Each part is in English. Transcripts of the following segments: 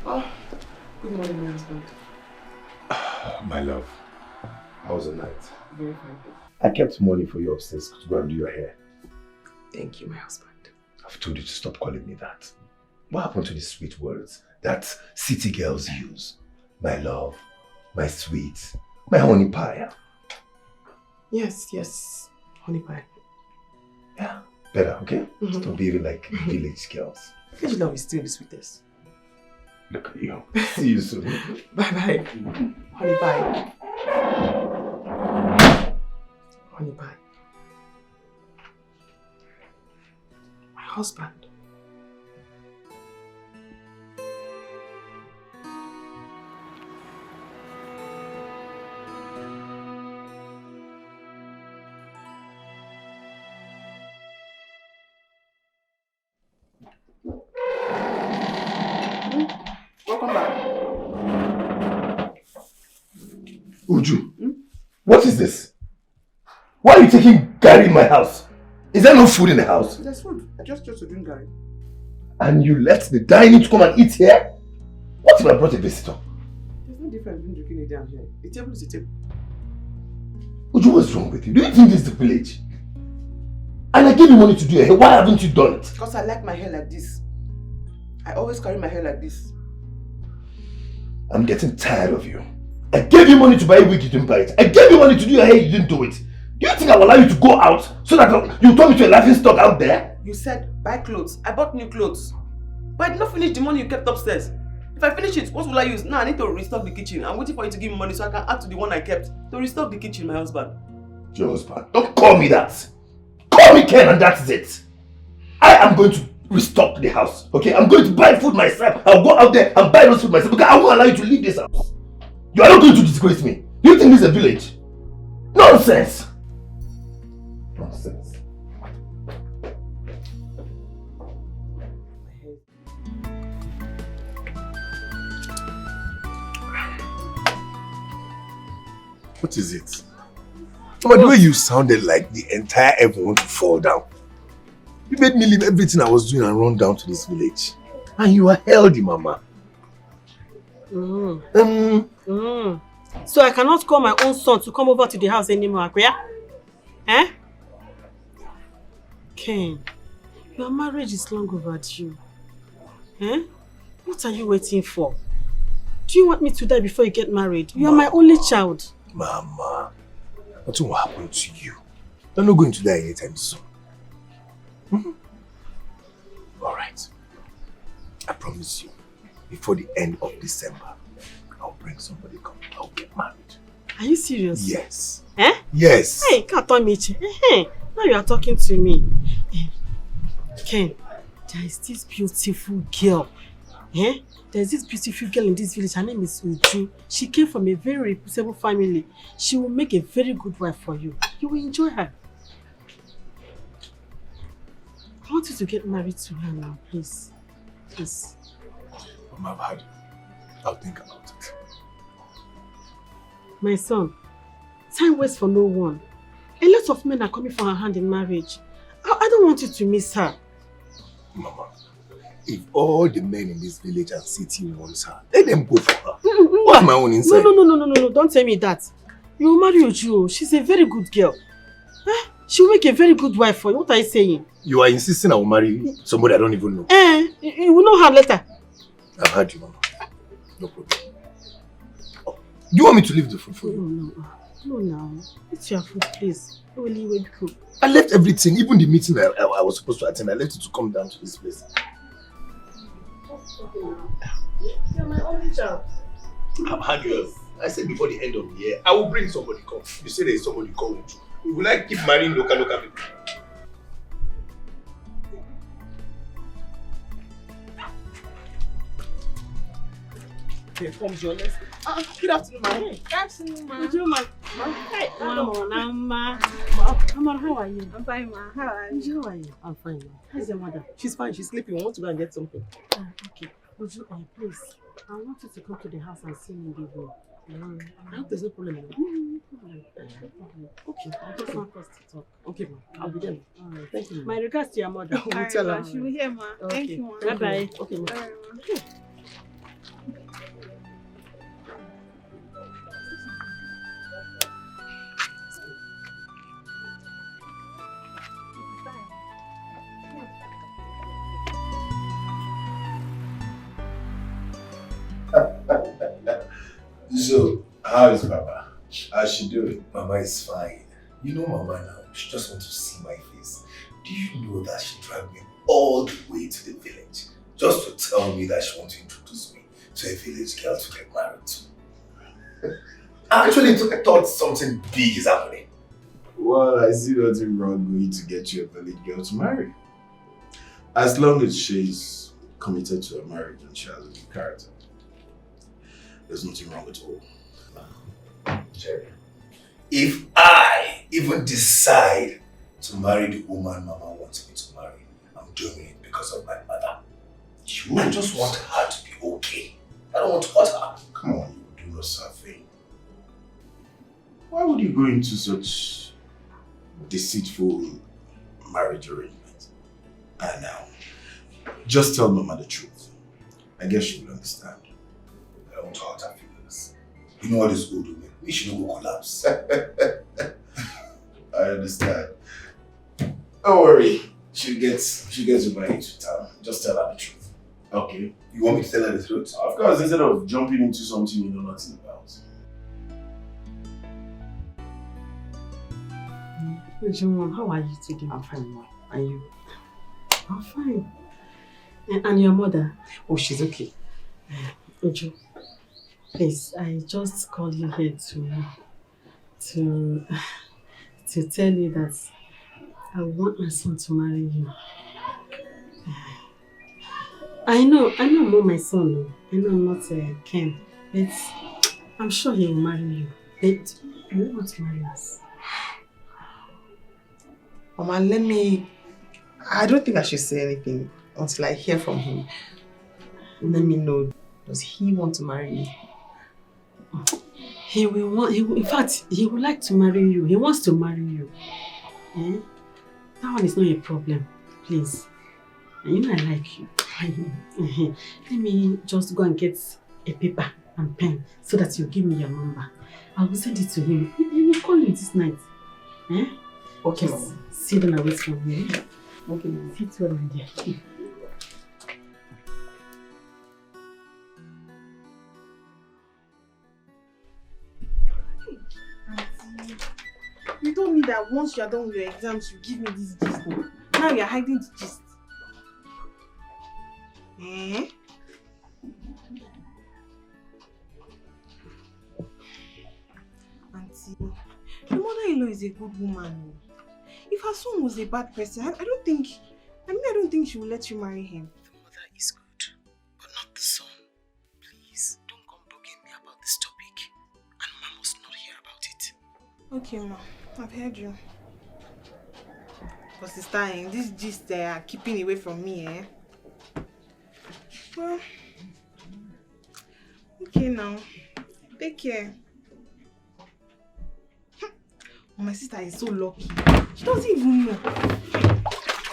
Oh, good morning, my husband. My love, how was the night? Very fine. I kept money for you upstairs to go and do your hair. Thank you, my husband. I've told you to stop calling me that. What happened to the sweet words that city girls use? My love, my sweet, my honey pie. Yes, honey pie. Yeah, better, okay? Stop behaving like village girls. Village love is still the sweetest. Look at you. See you soon. Bye-bye. Honey pie. Honey pie. My husband. Welcome back. Uju, what is this? Why are you taking Gary in my house? Is there no food in the house? There's food. I just chose to drink Gary. And you let the dining to come and eat here? What if I brought a visitor? There's no difference between drinking it down here. A table is a table. Uju, what's wrong with you? Do you think this is the village? And I gave you money to do your hair. Why haven't you done it? Because I like my hair like this. I always carry my hair like this. I'm getting tired of you. I gave you money to buy a wig, you didn't buy it. I gave you money to do your hair, you didn't do it. Do you think I will allow you to go out so that you turn me to a laughing stock out there? You said buy clothes. I bought new clothes. But I did not finish the money you kept upstairs. If I finish it, what will I use? Now I need to restock the kitchen. I'm waiting for you to give me money so I can add to the one I kept. To restock the kitchen, my husband. Your husband? Don't call me that. Call me Ken and that's it. I am going to restock the house. Okay? I'm going to buy food myself. I'll go out there and buy those food myself because I won't allow you to leave this house. You are not going to disgrace me. Do you think this is a village? Nonsense! Nonsense. What is it? But the way you sounded like the entire heaven want to fall down. You made me leave everything I was doing and run down to this village. And you are healthy, Mama. So I cannot call my own son to come over to the house anymore, Akuya? Eh? Ken, your marriage is long overdue. Eh? What are you waiting for? Do you want me to die before you get married? You are my only child. Mama, nothing will happen to you. You're not going to die anytime soon. Alright. I promise you, before the end of December, I'll bring somebody come. I'll get married. Are you serious? Yes. Eh? Yes. Hey, can't tell me. Now you are talking to me. Ken, there is this beautiful girl. Eh? There's this beautiful girl in this village. Her name is Uju. She came from a very reputable family. She will make a very good wife for you. You will enjoy her. I want you to get married to her now, please. Please. Mama, I've had it. I'll think about it. My son, time waits for no one. A lot of men are coming for her hand in marriage. I don't want you to miss her. Mama, if all the men in this village and city wants her, let them go for her. What's my own inside? No, don't tell me that. You will marry Uju. She's a very good girl. She will make a very good wife for you. What are you saying? You are insisting I will marry somebody I don't even know. You will know her later. I've heard you, Mama. No problem. Oh, do you want me to leave the food for you? No, now. It's your food, please. I left everything, even the meeting I was supposed to attend. I left it to come down to this place. You're my only child. I've had you. I said before the end of the year, I will bring somebody come. You say there is somebody coming too. You will like keep marrying local people. Here comes your lesson. Good afternoon, ma'am. Good afternoon, ma'am. Would you, ma? Hi, Mama, how are you? I'm fine, ma'am. How are you? How are you? I'm fine, ma. How's your mother? She's fine. She's sleeping. We want to go and get something. Okay. Would you, please, I want you to come to the house and see me give you. I hope there's no problem. Okay, I just want us to talk. Okay, ma'am. I'll be there. Alright. Thank you. My regards to your mother. We'll tell her. She will hear, ma'am. Thank you, ma'am. Bye-bye. Okay, ma'am. Bye, ma'am. So, how is Papa? How's she doing? Mama is fine. You know Mama now. She just wants to see my face. Do you know that she dragged me all the way to the village just to tell me that she wants to introduce me to a village girl to get married to? I actually thought something big is happening. Well, I see nothing wrong going to get you a village girl to marry. As long as she's committed to a marriage and she has a good character. There's nothing wrong at all. Jerry, if I even decide to marry the woman Mama wants me to marry, I'm doing it because of my mother. I just want her to be okay. I don't want to hurt her. Come on, you do no such thing. Why would you go into such deceitful marriage arrangement? And now, just tell Mama the truth. I guess she will understand. I don't want to hurt her feelings. You know what is good with me? We should not go collapse. I understand. Don't worry. She gets to buy it to town. Just tell her the truth. Okay? You want me to tell her the truth? Of course, instead of jumping into something you know nothing about. Jimon, how are you today? I'm fine, Ma. And you? I'm fine. And your mother? Oh, she's okay. Uju, please, I just called you here to tell you that I want my son to marry you. I know I'm not my son, no. I know I'm not Ken, but I'm sure he will marry you. But you want to marry us. Mama, I don't think I should say anything until I hear from him. Let me know, does he want to marry me? In fact, he would like to marry you. He wants to marry you. Eh? That one is not a problem, please. And you know I like you. Let me just go and get a paper and pen so that you give me your number. I will send it to him. He will call you this night. Eh? Okay, just Mama. sit down and wait for me. Okay, Mama. Sit well, my dear. Auntie, you told me that once you are done with your exams, you give me this gist. Now you are hiding the gist. Eh? Auntie, your mother-in-law is a good woman. If her son was a bad person, I don't think she will let you marry him. The mother is good, but not the son. Please, don't come bugging me about this topic. And Mama must not hear about it. Okay, ma. I've heard you. But sister, this gist they are keeping away from me, eh? Well, okay now. Take care. My sister is so lucky. She doesn't even know.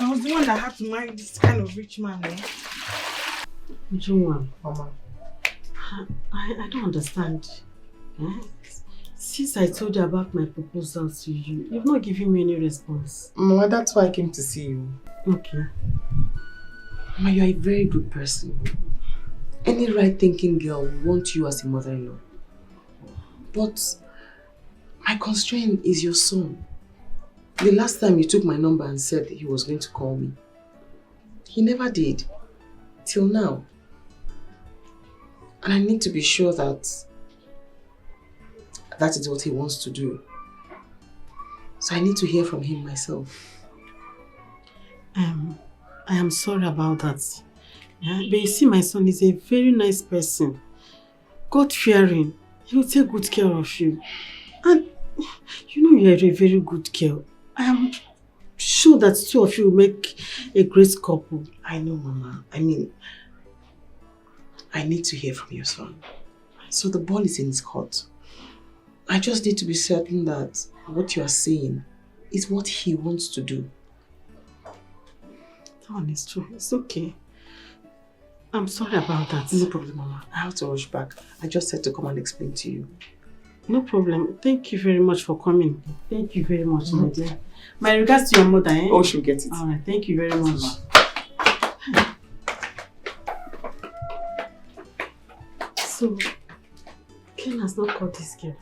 I was the one that had to marry this kind of rich man, eh? Jumwan, Mama. I don't understand. Eh? Since I told you about my proposal to you, you've not given me any response. Mama, that's why I came to see you. Okay. Mama, you're a very good person. Any right-thinking girl will want you as a mother-in-law. But my constraint is your son. The last time you took my number and said he was going to call me, he never did. Till now. And I need to be sure that that is what he wants to do. So I need to hear from him myself. I am sorry about that. Yeah? But you see, my son is a very nice person. God-fearing. He will take good care of you. And you know you are a very good girl. I am sure that two of you will make a great couple. I know, Mama. I mean, I need to hear from your son. So the ball is in his court. I just need to be certain that what you are saying is what he wants to do. That one is true. It's okay. I'm sorry about that. No problem, Mama. I have to rush back. I just had to come and explain to you. No problem. Thank you very much for coming. Thank you very much, my dear. My regards to your mother, eh? Oh, she'll get it. Alright, thank you very much. So, Ken has not caught this girl.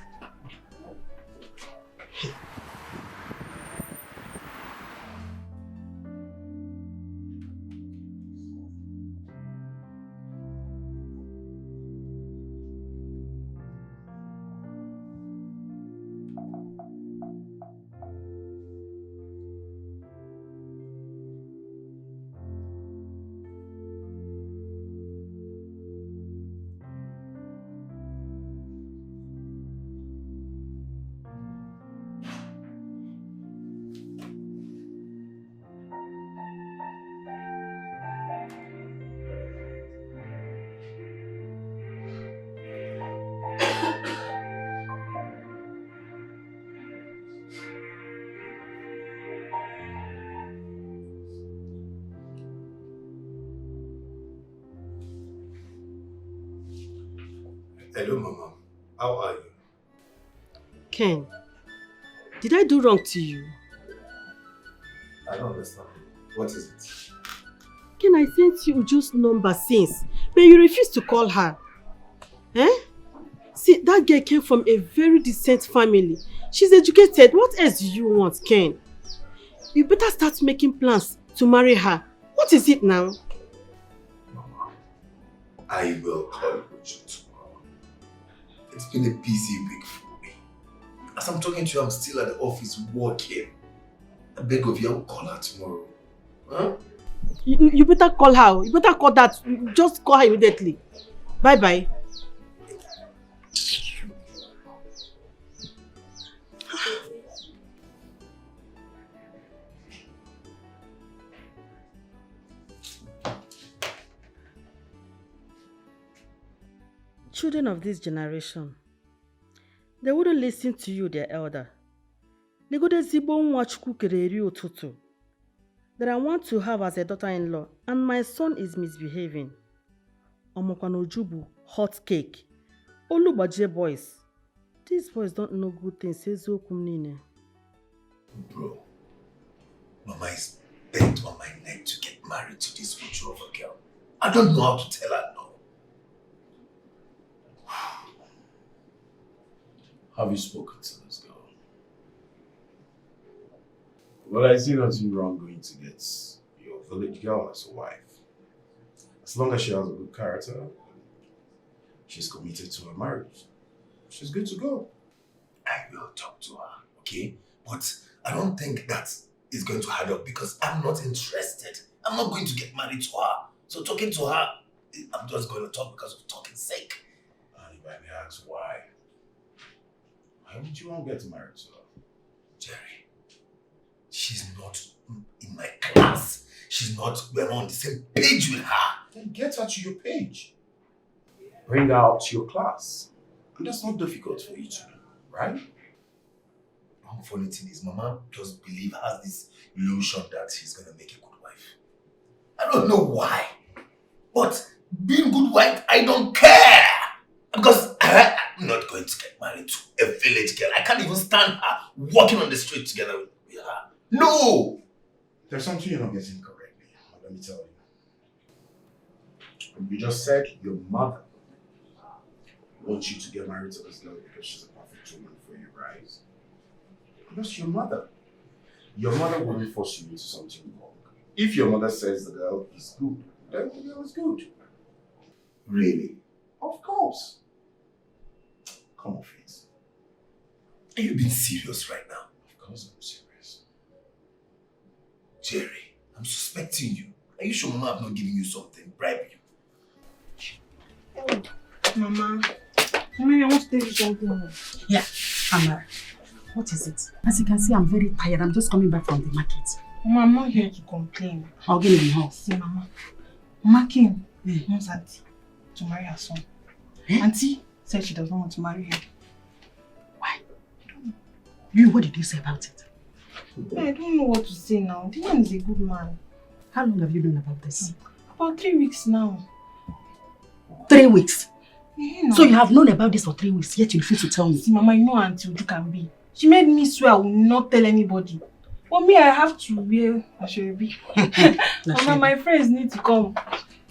Hello, Mama. How are you? Ken, did I do wrong to you? I don't understand. What is it? Ken, I sent you Uju's number since, but you refused to call her. Eh? See, that girl came from a very decent family. She's educated. What else do you want, Ken? You better start making plans to marry her. What is it now? Mama, I will call Uju tomorrow. It's been a busy week for me. As I'm talking to you, I'm still at the office working. I beg of you, I will call her tomorrow. Huh? You better call her. You better call that. Just call her immediately. Bye-bye. Children of this generation, they wouldn't listen to you, their elder. They go to Zibo Nwachukwu Kereri Otutu that I want to have as a daughter-in-law, and my son is misbehaving. Omokwanojubu, hot cake. Olubaje boys. These boys don't know good things. Bro, Mama is bent on my neck to get married to this Uju of a girl. I don't know how to tell her no. Have you spoken to this girl? Well, I see nothing wrong going to get your village girl as a wife. As long as she has a good character, she's committed to her marriage. She's good to go. I will talk to her, okay? But I don't think that is going to add up because I'm not interested. I'm not going to get married to her. So talking to her, I'm just going to talk because of talking's sake. And if I may ask why? Why would you want to get married to her? Jerry, she's not in my class. She's not, we're on the same page with her. Then get her to your page. Bring her out to your class. And that's not difficult for you to do, right? One funny thing is, Mama just has this illusion that she's going to make a good wife. I don't know why. But being good wife, I don't care. Because I'm not going to get married to a village girl. I can't even stand her walking on the street together with her. No! There's something you're not getting correctly. Let me tell you. You just said your mother wants you to get married to this girl because she's a perfect woman for you, right? That's your mother. Your mother wouldn't force you into something wrong. If your mother says the girl is good, then the girl is good. Really? Of course. Come off it. Are you being serious right now? Of course I'm serious. Jerry, I'm suspecting you. Are you sure Mama have not given you something? Bribe you? Mama, I want to tell you something. Yeah, Amara. What is it? As you can see, I'm very tired. I'm just coming back from the market. Mama, I'm not here to complain. I'll get in the house. See, Mama. Mama came wants Auntie to marry her son. Auntie said she does not want to marry him. Why? I don't know. You, what did you say about it? I don't know what to say now. The man is a good man. How long have you known about this? About 3 weeks now. 3 weeks? Yeah, so you have known about this for 3 weeks, yet you refuse to tell me. See, Mama, you know Auntie Uju can be. She made me swear I will not tell anybody. But me, I have to wear Ashwebi. Mama, my friends need to come.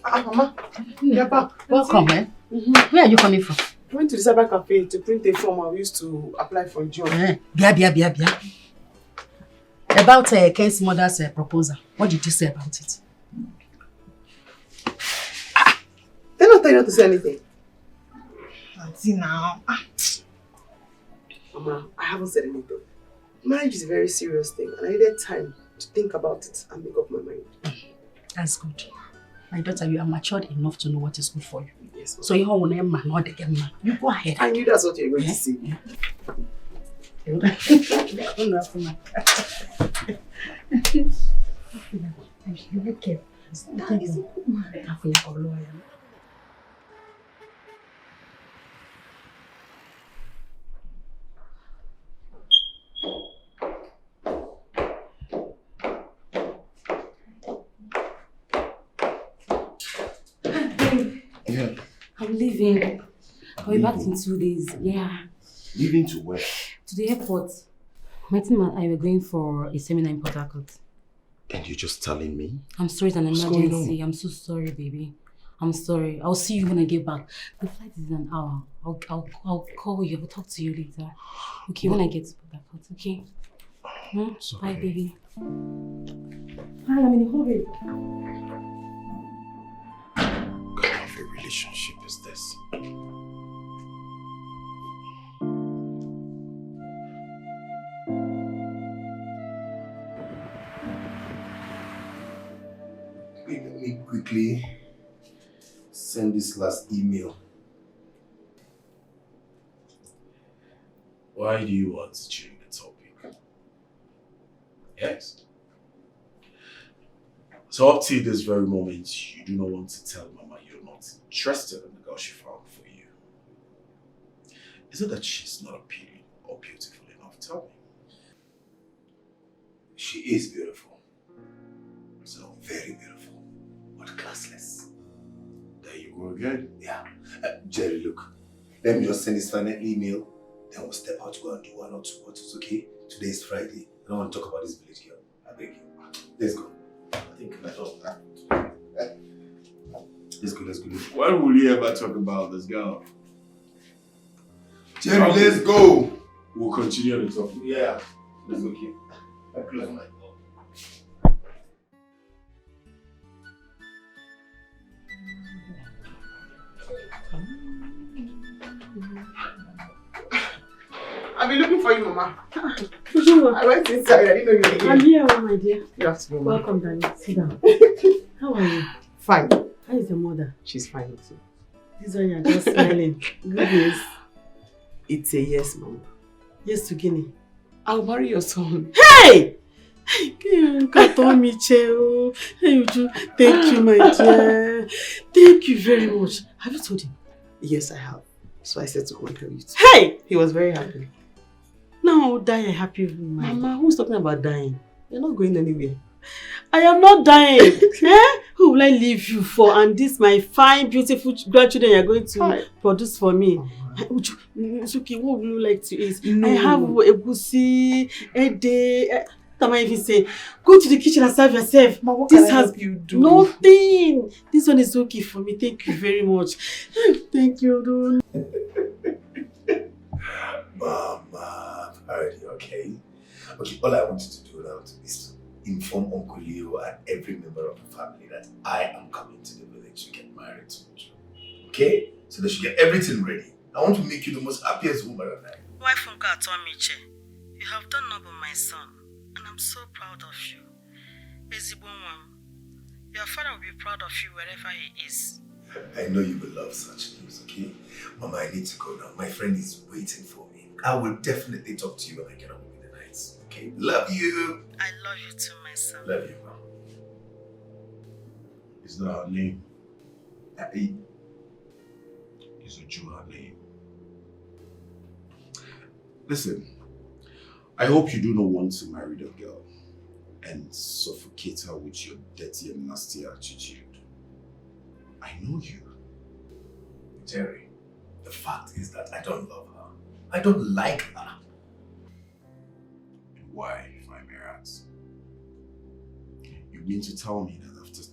Mama, you're back. Welcome, man. Where are you coming from? I went to the cyber cafe to print a form I used to apply for a job. Bia. About Ken's mother's proposal. What did you say about it? They're not telling you not to say anything. Auntie now. Mama, I haven't said anything. Marriage is a very serious thing and I needed time to think about it and make up my mind. That's good. My daughter, you are matured enough to know what is good for you. Yes, so you want not the game. You go ahead. I knew that's what you were going to say. Yeah. I'm leaving. I'll be back in 2 days. Yeah. Leaving to where? To the airport. My team and I were going for a seminar in Port Harcourt. And you're just telling me? I'm sorry, it's an What's going emergency. I'm so sorry, baby. I'm sorry. I'll see you when I get back. The flight is in an hour. I'll call you. I'll talk to you later. Okay, when I get to Port Harcourt. Okay? Bye, baby. Hi, I'm in a hurry. What kind of a relationship is this? Wait, let me quickly send this last email. Why do you want to change the topic? Yes. So up till this very moment, you do not want to tell Mama you're not interested in the girl she found for you. Is it that she's not appealing or beautiful enough? Tell me. She is beautiful. So, Very beautiful. But classless. there you go again. Yeah. Jerry, look. Let me just send this final email. Then we'll step out to go and do one or two bottles, okay? Today is Friday. I don't want to talk about this village girl. I beg you. Let's go. I think that's all. Let's go. When will you ever talk about this girl? Jerry, let's go. We'll continue the topic. Yeah. That's okay. I close my door. I've been looking for you, Mama. Ujunwa, I went inside. I didn't know you were here. I'm here, my dear. Good afternoon, Mama. Welcome, darling. Sit down. How are you? Fine. How is your mother? She's fine too. This one you're just smiling. Good news. It's a yes, Mama. Yes to Guinea. I'll marry your son. Hey! Hey, Michelle. Hey, Uju. Thank you, my dear. Thank you very much. Have you told him? Yes, I have. So I said to come and tell you too. Hey! He was very happy. Now die a happy woman. Mama, who's talking about dying? You're not going anywhere. I am not dying. Eh? Who will I leave you for? And this my fine, beautiful grandchildren you are going to produce for me. Uju, it's okay. What would you like to eat? No. I have egusi, ede. What am I even saying? Go to the kitchen and serve yourself. Ma, what This can I has help you do? nothing. This one is okay for me. Thank you very much. Thank you, dude. Mama, I've heard you, okay? Okay, all I want you to do now is to inform Uncle Leo and every member of the family that I am coming to the village to get married to you. Okay? So they should get everything ready. I want to make you the most happiest woman alive. Wife Uncle Atomiche, you have done noble, my son, and I'm so proud of you. Ezibonwam, your father will be proud of you wherever he is. I know you will love such news, okay? Mama, I need to go now. My friend is waiting for me. I will definitely talk to you when I get home in the night, okay? Love you. I love you too, my son. Love you, Mom. Is that her name? Is Uju her name? Listen, I hope you do not want to marry the girl and suffocate her with your dirty and nasty attitude. I know you. Jerry, the fact is that I don't love her. I don't like her. And why, if I may ask? You mean to tell me that after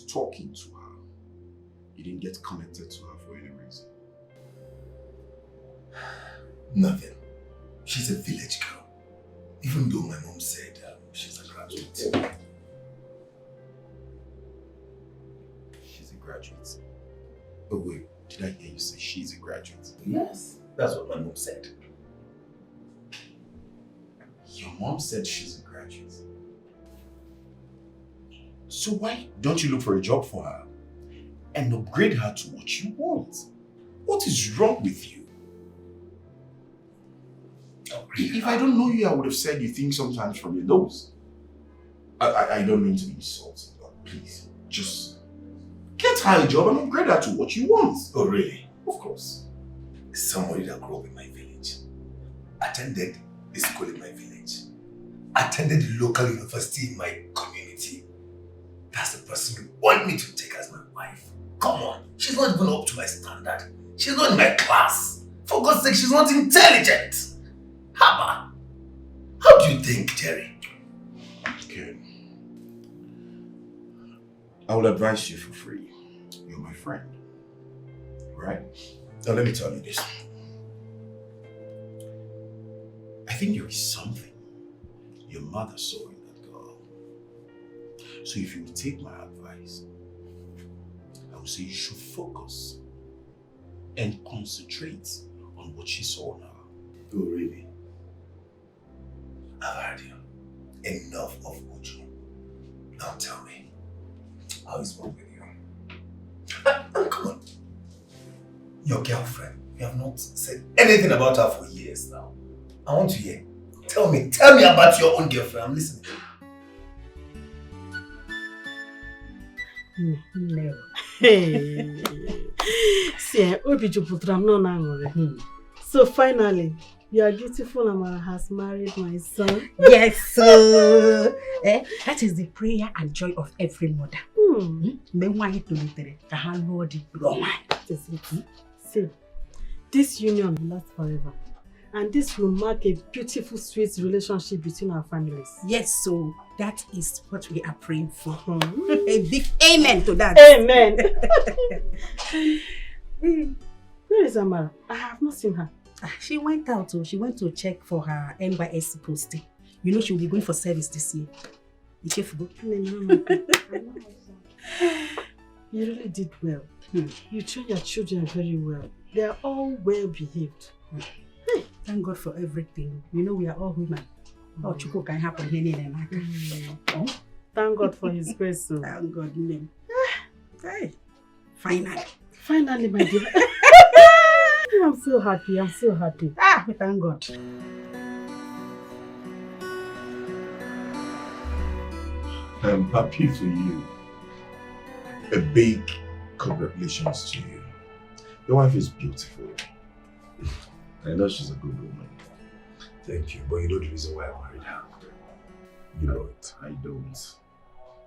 talking to her, you didn't get connected to her for any reason? Nothing. She's a village girl. Even though my mom said she's a graduate. She's a graduate. Oh wait, did I hear you say she's a graduate? Yes, that's what my mom said. Your mom said she's a graduate. So why don't you look for a job for her and upgrade her to what you want? What is wrong with you? If I don't know you, I would have said you think sometimes from your nose. I don't mean to be insulting, but please, just get her a job and upgrade her to what you want. Oh really? Of course. Somebody that grew up in my village. Attended the school in my village. Attended the local university in my community. That's the person you want me to take as my wife. Come on, she's not even up to my standard. She's not in my class. For God's sake, she's not intelligent. Haba, how do you think, Jerry? Okay. I will advise you for free. You're my friend. Right? Now let me tell you this. I think there is something your mother saw in that girl. So if you will take my advice, I would say you should focus and concentrate on what she saw in her. Oh really? I've heard you. Enough of Uju. Now tell me, how is mom with you? Come on. Your girlfriend, you have not said anything about her for years now. I want to hear. Tell me about your own girlfriend. I'm listening. No. Hey. See, Obi Juputram no nangore. So finally, your beautiful Amara has married my son. Yes, sir. That is the prayer and joy of every mother. See, this union will last forever. And this will mark a beautiful, sweet relationship between our families. Yes, so that is what we are praying for. A big amen to that. Amen. Where is Amara? I have not seen her. She went out. She went to check for her NYSC posting. You know she will be going for service this year. You really did well. You train your children very well. They are all well behaved. Thank God for everything. You know we are all women. Oh, Chuko can happen here. Thank God for His grace. So. Thank God, name. Hey, finally, my dear. I'm so happy. I'm so happy. We thank God. I'm happy for you. A big congratulations to you. Your wife is beautiful. I know she's a good woman. Thank you, but you know the reason why I married her. You know it. I don't.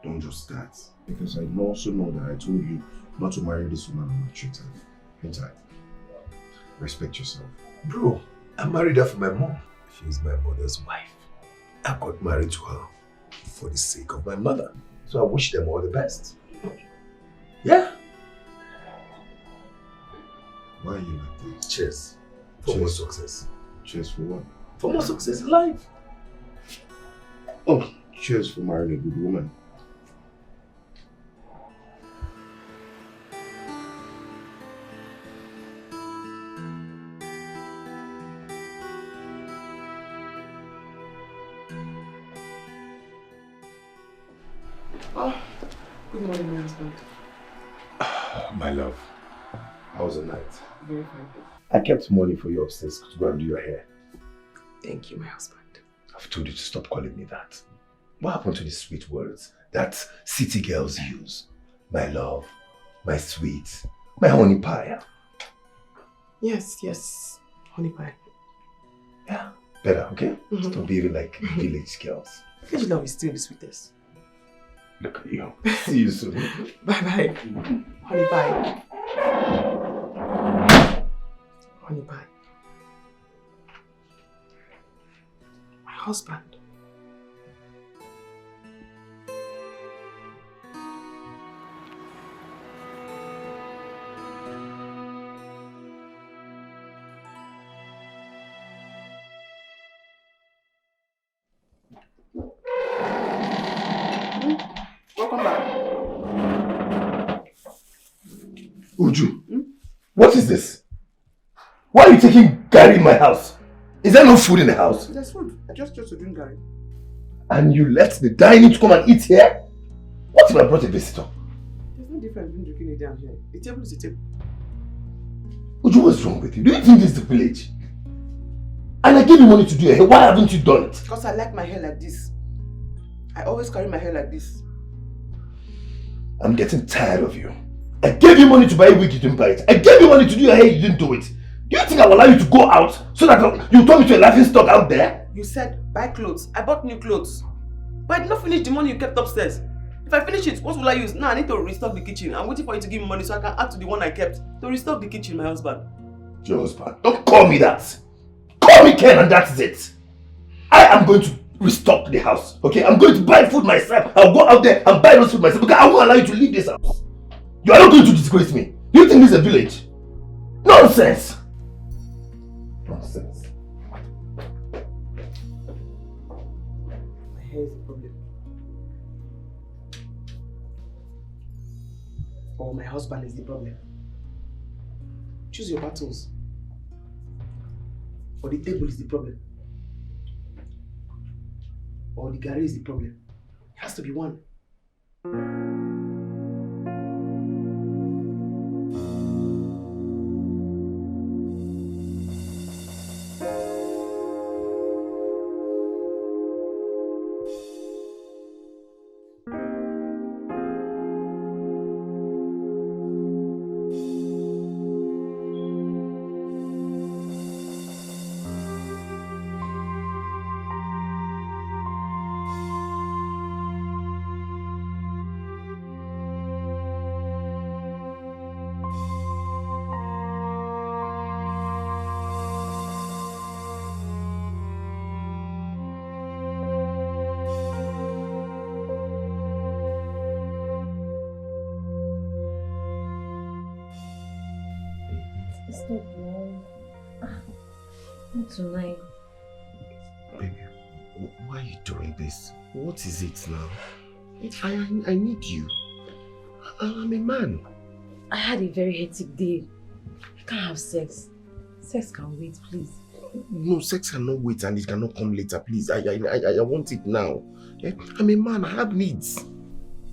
Don't just that. Because I also know that I told you not to marry this woman on my treater. Ain't I? Respect yourself. Bro, I married her for my mom. She's my mother's wife. I got married to her for the sake of my mother. So I wish them all the best. Yeah? Why are you like this? Cheers. For more success. Cheers for what? For more success in life. Oh, cheers for marrying a good woman. Oh, good morning, my husband. My love, how was the night? Very fine. I kept money for you upstairs to go and do your hair. Thank you, my husband. I've told you to stop calling me that. What happened to the sweet words that city girls use? My love, my sweet, my honey pie. Yes, honey pie. Yeah, better, okay? Stop behaving like village girls. Village love is still the sweetest. Look at you. See you soon. Bye-bye. Honey pie. Honey pie. My husband. come back. Uju, what is this? Why are you taking Gary in my house? Is there no food in the house? There's food. I just chose to drink Gary. And you let the dining to come and eat here? What if I brought a visitor? There's no difference between drinking it down here. A table is a table. Uju, what's wrong with you? Do you think this is the village? And I gave you money to do your hair. Why haven't you done it? Because I like my hair like this. I always carry my hair like this. I'm getting tired of you. I gave you money to buy a wig, you didn't buy it. I gave you money to do your hair, you didn't do it. Do you think I will allow you to go out so that you turn me to a laughing stock out there? You said buy clothes. I bought new clothes. But I did not finish the money you kept upstairs. If I finish it, what will I use? Now I need to restock the kitchen. I'm waiting for you to give me money so I can add to the one I kept. To restock the kitchen, my husband. Your husband? Don't call me that. Call me Ken and that's it. I am going to restock the house. Okay? I'm going to buy food myself. I'll go out there and buy those food myself because I won't allow you to leave this house. You are not going to disgrace me. Do you think this is a village? Nonsense! Nonsense. My hair is the problem. Or my husband is the problem. Choose your battles. Or the table is the problem. Or the Gary is the problem. It has to be one. Stop now. Not tonight. Baby, why are you doing this? What is it now? I need you. I'm a man. I had a very hectic day. I can't have sex. Sex can wait, please. No, sex cannot wait and it cannot come later, please. I want it now. I'm a man, I have needs.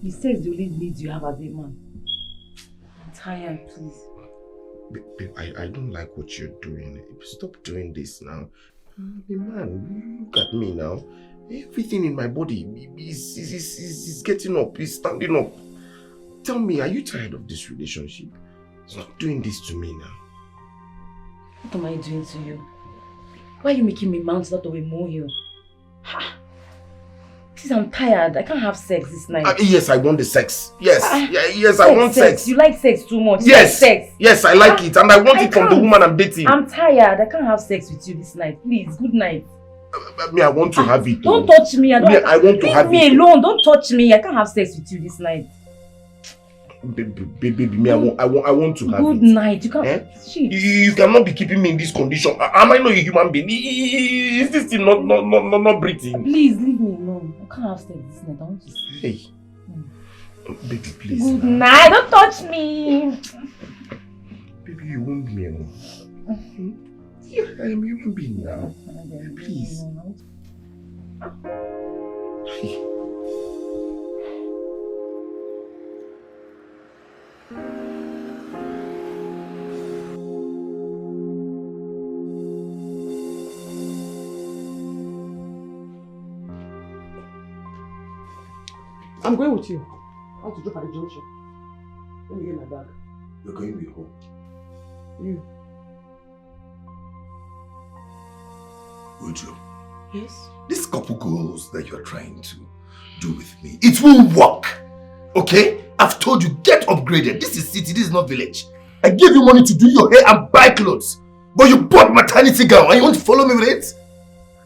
The sex the only needs you have as a man. I'm tired, please. Babe, I don't like what you're doing. Stop doing this now. I'm a man, look at me now. Everything in my body is getting up, is standing up. Tell me, are you tired of this relationship? Stop doing this to me now. What am I doing to you? Why are you making me mount out of a molehill? Please, I'm tired. I can't have sex this night. Yes, I want the sex. Yes, yes, I want sex. You like sex too much. Yes, like sex. Yes, I like it, and I want it from the woman I'm dating. I'm tired. I can't have sex with you this night. Please, good night. Me, I want to have it. Don't touch me. I want to have it. Leave me alone. Don't touch me. I can't have sex with you this night. Baby, me, I want to have it. Good night. You can't. You cannot be keeping me in this condition. Am I not a human being? Is this thing not breathing? Please leave me alone. I can't have sex this night. I want to sleep. Hey, baby, please. Good night. Don't touch me. Baby, you won't me alone. Yeah, I am a human being now. Please. I'm going with you. I want to drop at the junction. Let me get my bag. You're going with who? You. Uju. Yes? This couple goals that you're trying to do with me, it won't work. Okay? I've told you, get upgraded. This is city, this is not village. I gave you money to do your hair and buy clothes. But you bought maternity gown and you want to follow me with it?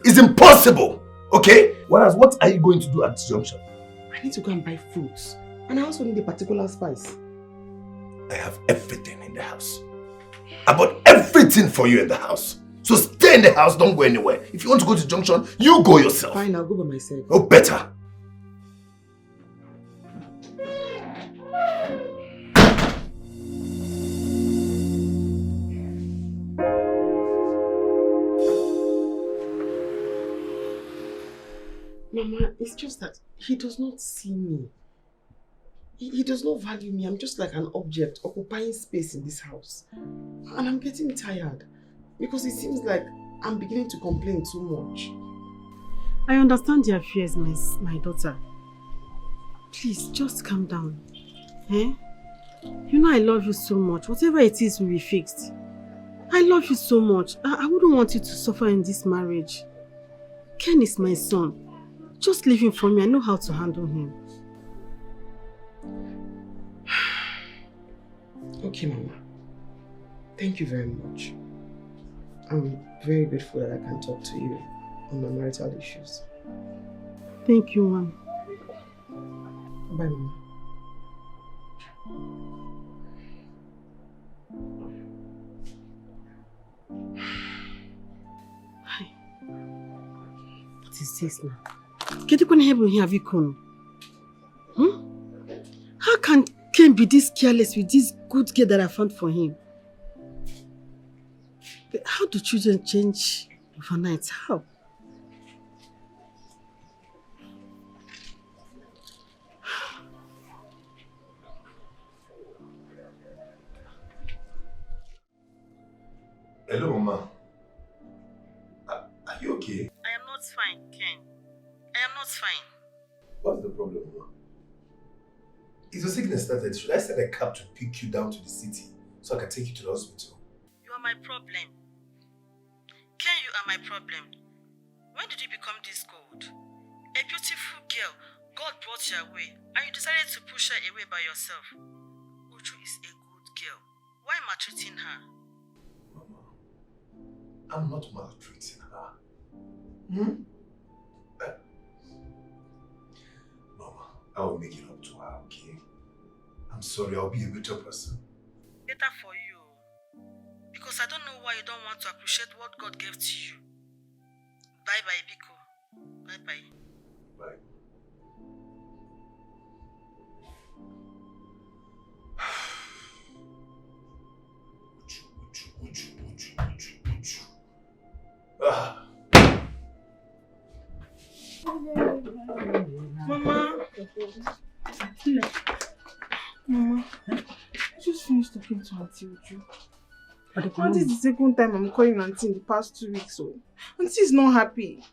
It's impossible. Okay? Whereas, what are you going to do at this junction? I need to go and buy fruits. And I also need a particular spice. I have everything in the house. I bought everything for you in the house. So stay in the house, don't go anywhere. If you want to go to junction, you go yourself. Fine, I'll go by myself. Oh, better. Mama, it's just that he does not see me. He does not value me. I'm just like an object occupying space in this house. And I'm getting tired because it seems like I'm beginning to complain too much. I understand your fears, my daughter. Please, just calm down. Eh? You know I love you so much. Whatever it is will be fixed. I love you so much. I wouldn't want you to suffer in this marriage. Ken is my son. Just leave him for me. I know how to handle him. Okay, Mama. Thank you very much. I'm very grateful that I can talk to you on my marital issues. Thank you, Mom. Bye, Mama. Hi. What is this now? Get you here, have you come? How can Ken be this careless with this good girl that I found for him? How do children change overnight? How? Hello, Mama. Are you okay? I am not fine, Ken. I am not fine. What's the problem, Mama? Is your sickness started? Should I send a cab to pick you down to the city so I can take you to the hospital? You are my problem. Ken, you are my problem. When did you become this good? A beautiful girl God brought your way and you decided to push her away by yourself. Uju is a good girl. Why maltreating her? Mama, I'm not maltreating her. Mama, I will make it up to her, okay? I'm sorry, I'll be a better person. Better for you. Because I don't know why you don't want to appreciate what God gave to you. Bye-bye, Biko. Bye-bye. Bye. Mama. Mama, I just finished talking to Auntie Uju. And this is the second time I'm calling Auntie in the past 2 weeks. So Auntie is not happy.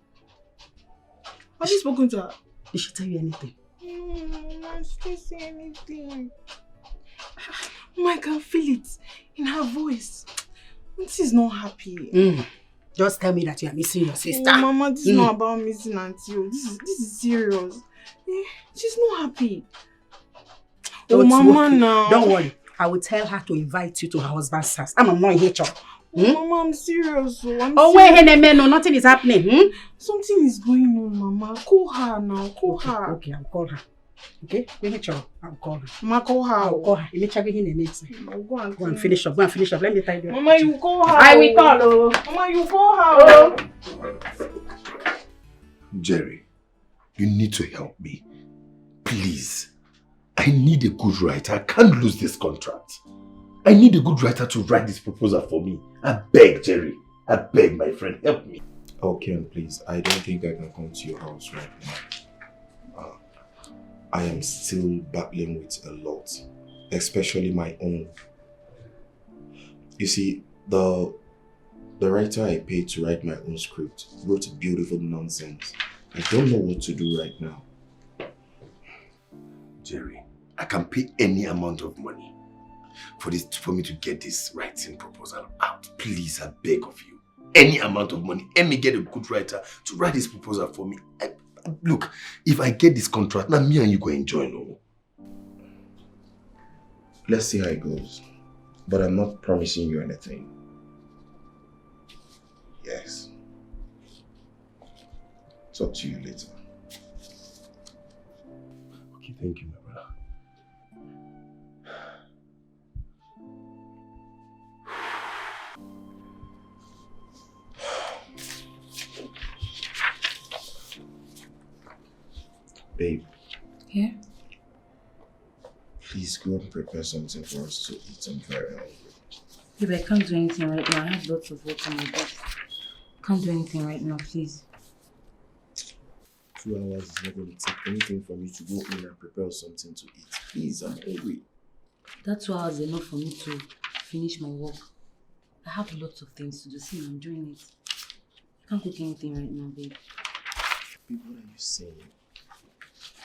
Have you spoken to her? Did she tell you anything? Mama, she didn't say anything. Mama, I can feel it in her voice. Auntie is not happy. Just tell me that you are missing your sister. Oh, Mama, this is not about missing Auntie. This is serious. She's not happy. Oh, Mama, now. Don't worry. I will tell her to invite you to her husband's house. I'm not here, child. Mama, I'm serious. Wait, no, nothing is happening. Something is going on, Mama. Call her now. Call her. Okay, I'll call her. Okay? I'll call her. Mama, call her. I'll call her. Go and finish up. Let me tell you. Mama, you call her. I will call her. Mama, you call her. Jerry, you need to help me. Please. I need a good writer. I can't lose this contract. I need a good writer to write this proposal for me. I beg, Jerry. I beg, my friend. Help me. Oh, Ken, please. I don't think I can come to your house right now. I am still battling with a lot. Especially my own. You see, the writer I paid to write my own script wrote beautiful nonsense. I don't know what to do right now. Jerry, I can pay any amount of money for me to get this writing proposal out. Please, I beg of you. Any amount of money. Let me get a good writer to write this proposal for me. Look, if I get this contract, now me and you go enjoy, no? Let's see how it goes. But I'm not promising you anything. Yes. Talk to you later. Okay, thank you, my brother. Babe. Yeah? Please go and prepare something for us to eat. I'm very hungry. Babe, I can't do anything right now. I have lots of work on my desk. Can't do anything right now, please. 2 hours is not going to take anything for me to go in and prepare something to eat. Please, I'm hungry. That 2 hours is enough for me to finish my work. I have lots of things to do. See, I'm doing it. I can't cook anything right now, babe. Babe, what are you saying?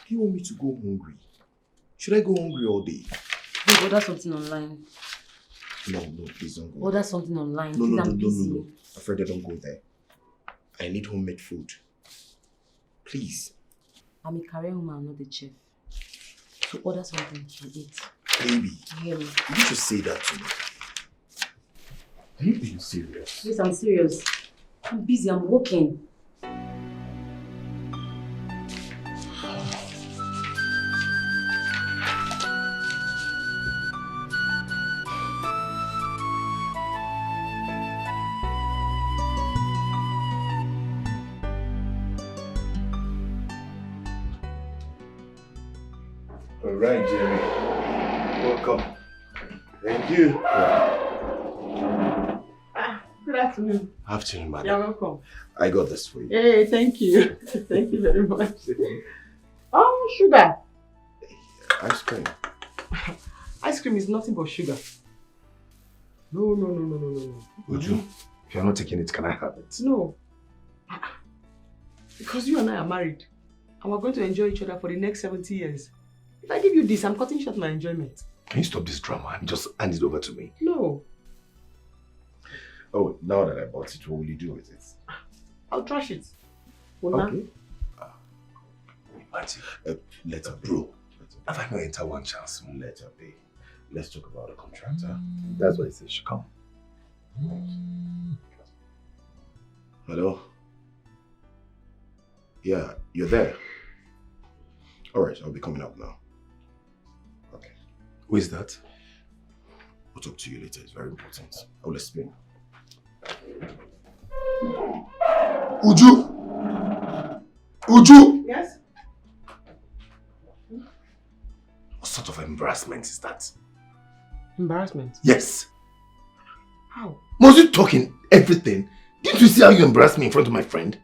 Do you want me to go hungry? Should I go hungry all day? Babe, order something online. No, please don't go. Order something online. No. I'm busy. Afraid I don't go there. I need homemade food. Please. I'm a career woman, I'm not the chef. So order something and eat. Baby, You hear me? you just say that to me. Are you being serious? Yes, I'm serious. I'm busy, I'm working. All right, Jerry. Welcome. Thank you. Good afternoon. Afternoon, madam. You're welcome. I got this for you. Hey, thank you. Thank you very much. Oh, sugar. Ice cream. Ice cream is nothing but sugar. No. Would you? If you're not taking it, can I have it? No. Because you and I are married. And we're going to enjoy each other for the next 70 years. If I give you this, I'm cutting short my enjoyment. Can you stop this drama and just hand it over to me? No. Oh, now that I bought it, what will you do with it? I'll trash it. Una? Okay. Imagine. Let her Bro, pay. have I not entered one chance? Let her pay. Let's talk about the contract, huh? That's why I said she come. Hello? Yeah, you're there. Alright, I'll be coming up now. Okay. Who is that? I'll talk to you later. It's very important. I will explain. Uju! Yes? What sort of embarrassment is that? Embarrassment? Yes. How? Must you talk in everything? Didn't you see how you embarrassed me in front of my friend?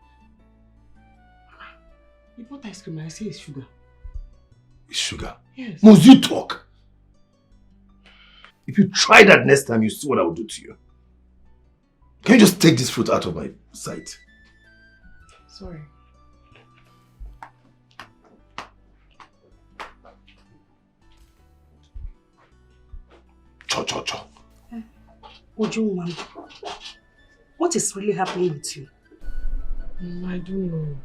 You bought ice cream and I say it's sugar. It's sugar. Yes. Must you talk? If you try that next time, you see what I will do to you. Can you just take this fruit out of my sight? Sorry. Cho. Uju, ma'am, what is really happening with you? I don't know.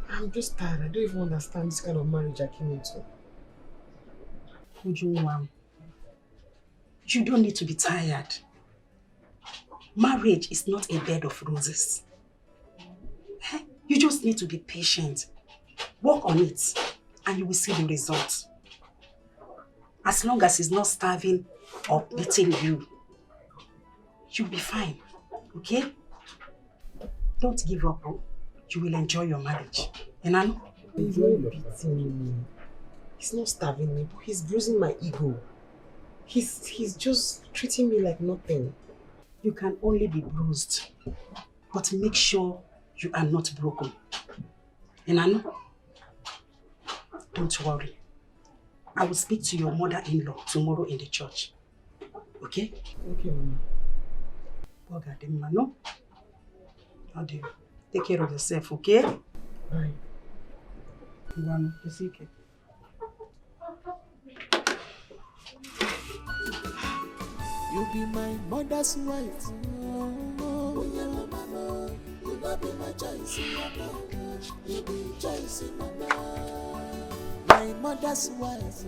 I'm just tired. I don't even understand this kind of marriage I came into. Uju, ma'am, you don't need to be tired. Marriage is not a bed of roses. You just need to be patient. Work on it and you will see the results. As long as he's not starving or beating you, you'll be fine, okay? Don't give up. You will enjoy your marriage. And He's not beating me. He's not starving me, but he's bruising my ego. He's just treating me like nothing. you can only be bruised, but make sure you are not broken. And I know, don't worry. I will speak to your mother-in-law tomorrow in the church. Okay? Okay, Mama. No? How do you take care of yourself, okay? Bye. Okay. You be my mother's wife. Oh, yeah, mama. You not be my choice, mama. You be choice, mama. My mother's wife.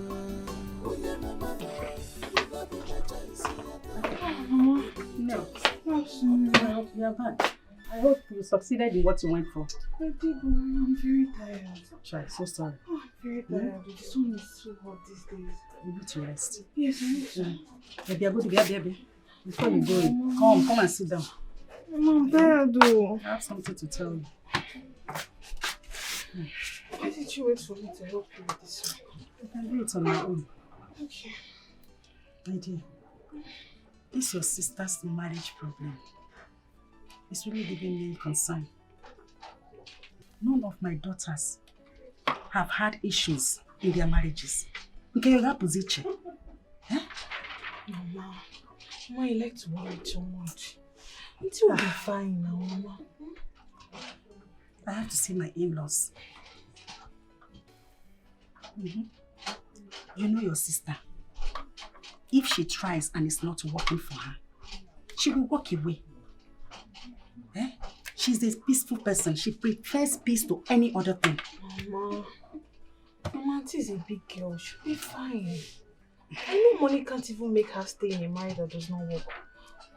Oh, yeah, mama. You not be my choice, mama. Mama, no. You're back. I hope you succeeded in what you went for. I did, Mama. I'm very tired. Child, so sorry. Oh, I'm very tired. The sun is so hot these days. You need to rest. Yes, I need to. Baby, I go to bed, baby. Before you go in, come and sit down. Mama, I'm tired though. I have something to tell you. Why did you wait for me to help you with this one? I can do it on my own. Okay. My dear, this is your sister's marriage problem. It's really giving me concern. none of my daughters have had issues in their marriages. Okay, you have position. Eh? Mama, you like to worry too much. It will be fine now, Mama. I have to see my in-laws. You know your sister. If she tries and it's not working for her, she will walk away. Eh? She's a peaceful person. She prefers peace to any other thing. Mama, Auntie is a big girl. She'll be fine. I know money can't even make her stay in a marriage that does not work.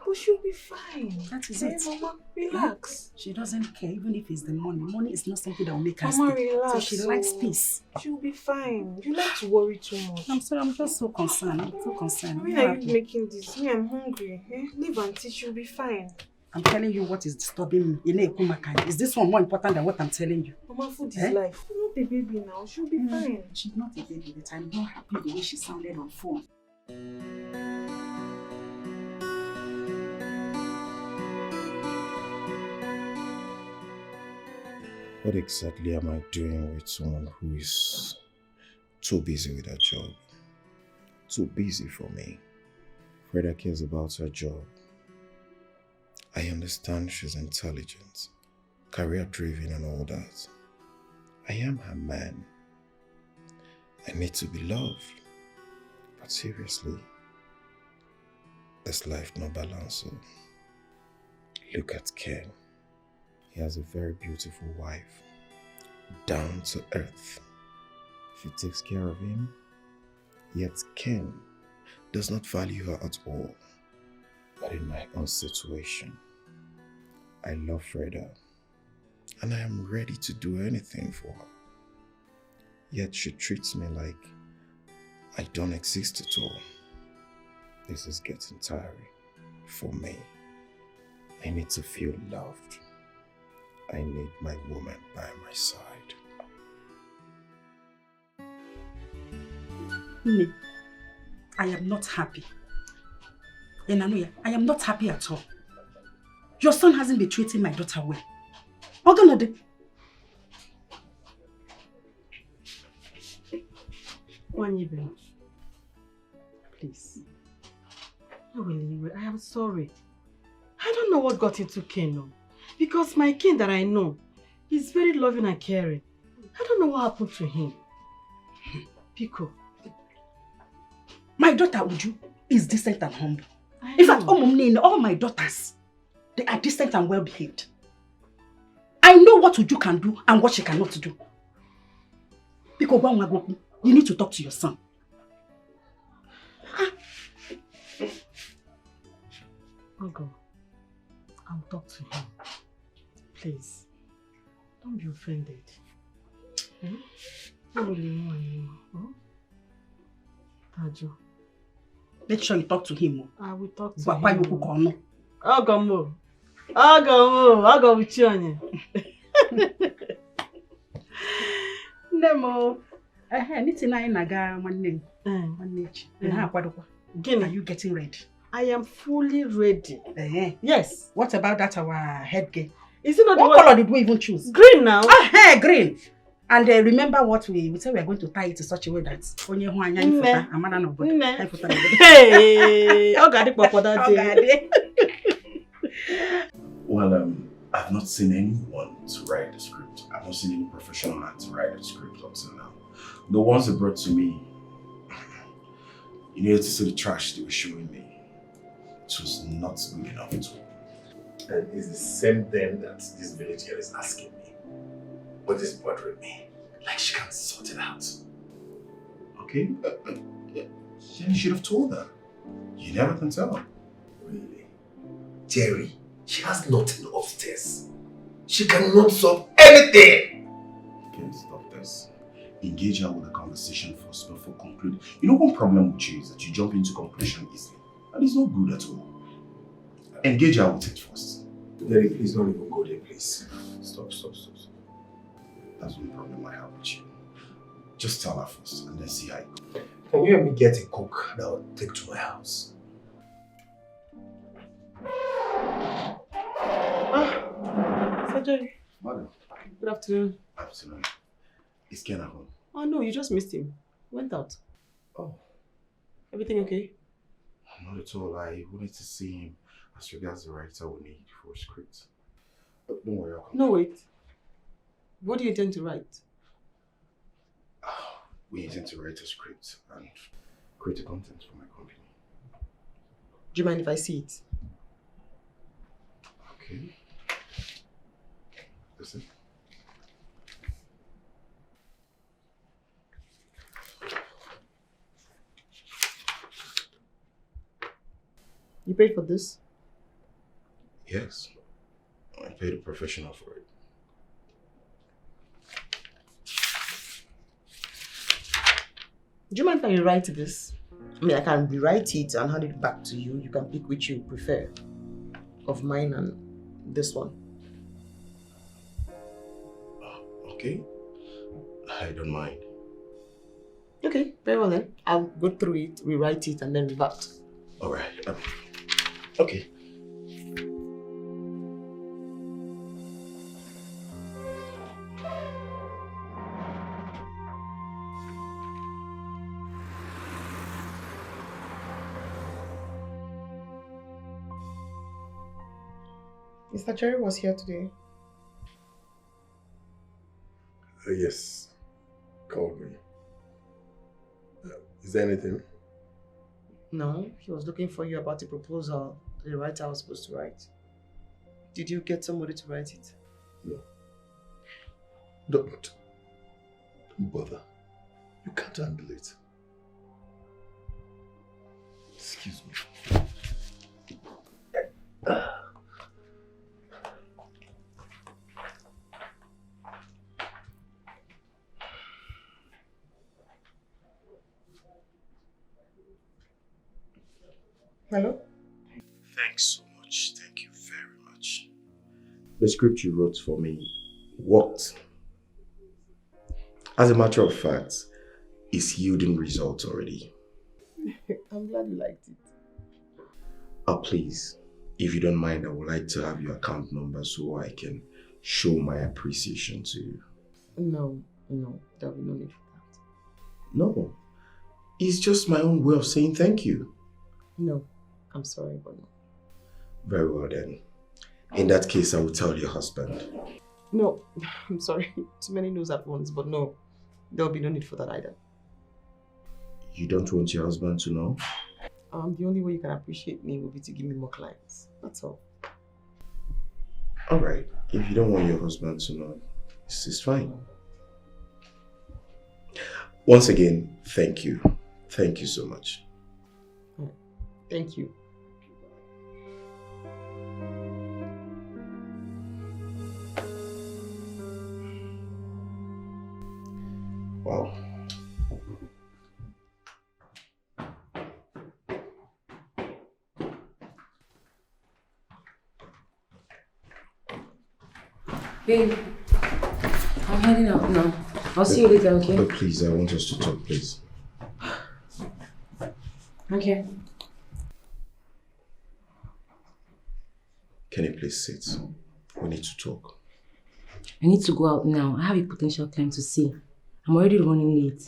But she'll be fine. That is hey, it. Mama, relax. She doesn't care even if it's the money. Money is not something that will make her Mama, stay. relax. So she likes peace. She'll be fine. You like to worry too much. I'm sorry, I'm just so concerned. I'm so concerned. Why are you making this? Me, I'm hungry. Eh? Leave Auntie, she'll be fine. I'm telling you what is disturbing me. Is this one more important than what I'm telling you? Mama, food is life. She's not a baby now. She'll be fine. She's not a baby, but I'm not happy the way she sounded on phone. What exactly am I doing with someone who is too busy with her job? Too busy for me. Freda cares about her job. I understand she's intelligent, career-driven and all that. I am her man. I need to be loved. But seriously, this life no balance. So look at Ken. He has a very beautiful wife, down to earth. She takes care of him, yet Ken does not value her at all. But in my own situation, I love Freda, and I am ready to do anything for her. Yet she treats me like I don't exist at all. This is getting tiring for me. I need to feel loved. I need my woman by my side. Ini, I am not happy. Enanuya, I am not happy at all. Your son hasn't been treating my daughter well. Oganode. Wanyibe, please. I am sorry. I don't know what got into Ken. Because my Ken that I know is very loving and caring. I don't know what happened to him. Pico. My daughter Uju is decent and humble. In fact, all my daughters, they are decent and well behaved. I know what Uju can do and what she cannot do. Pico, you need to talk to your son. Ogo, I'll talk to him. Please, don't be offended. Tajo. Make sure you talk to him. I will talk to him. Ogo. Ogo with you. Nemo. Anything I naga one name. Are you getting ready? I am fully ready. Yes. What about that our headgear? Is it not what color did we even choose? Green now. Green. And remember what we said we are going to tie it in such a way that Well, I've not seen anyone to write the script. I've not seen any professional hand to write the script up till now. The ones they brought to me, you needed to see the trash they were showing me. It was not good enough at all. And it's the same thing that this village girl is asking me. What is bothering me? Like she can't sort it out. Okay? Then you should have told her. You never can tell. Really? Jerry, she has nothing upstairs. She cannot solve anything. Okay, stop this. Engage her with a conversation first before concluding. You know one problem with you is that you jump into conclusion easily. And it's not good at all. Engage her with it first. Jerry, please don't even go there, please. Stop. That's one problem I have with you. Just tell her first and then see how it goes. Can you help me get a cook that will take to my house? Sajari. Madam. Good afternoon. Afternoon. Is Ken at home? Oh no, you just missed him. He went out. Oh. Everything okay? Not at all. I wanted to see him as regards the writer we need for a script. But don't worry, I'll come. No, wait. What do you intend to write? We intend to write a script and create a content for my company. Do you mind if I see it? Okay. That's it. You paid for this? Yes. I paid a professional for it. Do you mind if I rewrite this? I mean, I can rewrite it and hand it back to you. You can pick which you prefer of mine and this one. Okay. I don't mind. Okay, very well then. I'll go through it, rewrite it, and then revert. Alright. Okay. Mr. Jerry was here today. Yes. Called me. Is there anything? No, he was looking for you about a proposal the writer was supposed to write. Did you get somebody to write it? No. Don't bother. You can't handle it. Excuse me. Hello? Thanks so much. Thank you very much. The script you wrote for me worked. As a matter of fact, it's yielding results already. I'm glad you liked it. Please, if you don't mind, I would like to have your account number so I can show my appreciation to you. No, there'll be no need for that. No, it's just my own way of saying thank you. No, I'm sorry, but no. Very well then. In that case, I will tell your husband. No, I'm sorry. Too many no's at once, but no, there'll be no need for that either. You don't want your husband to know? The only way you can appreciate me will be to give me more clients. That's all. Alright, if you don't want your husband to know, it's fine. Once again, thank you. Thank you so much. Thank you. Wow. Babe, I'm heading out now. I'll see you later, okay? But please, I want us to talk, please. Okay. Can you please sit? We need to talk. I need to go out now. I have a potential client to see. I'm already running late.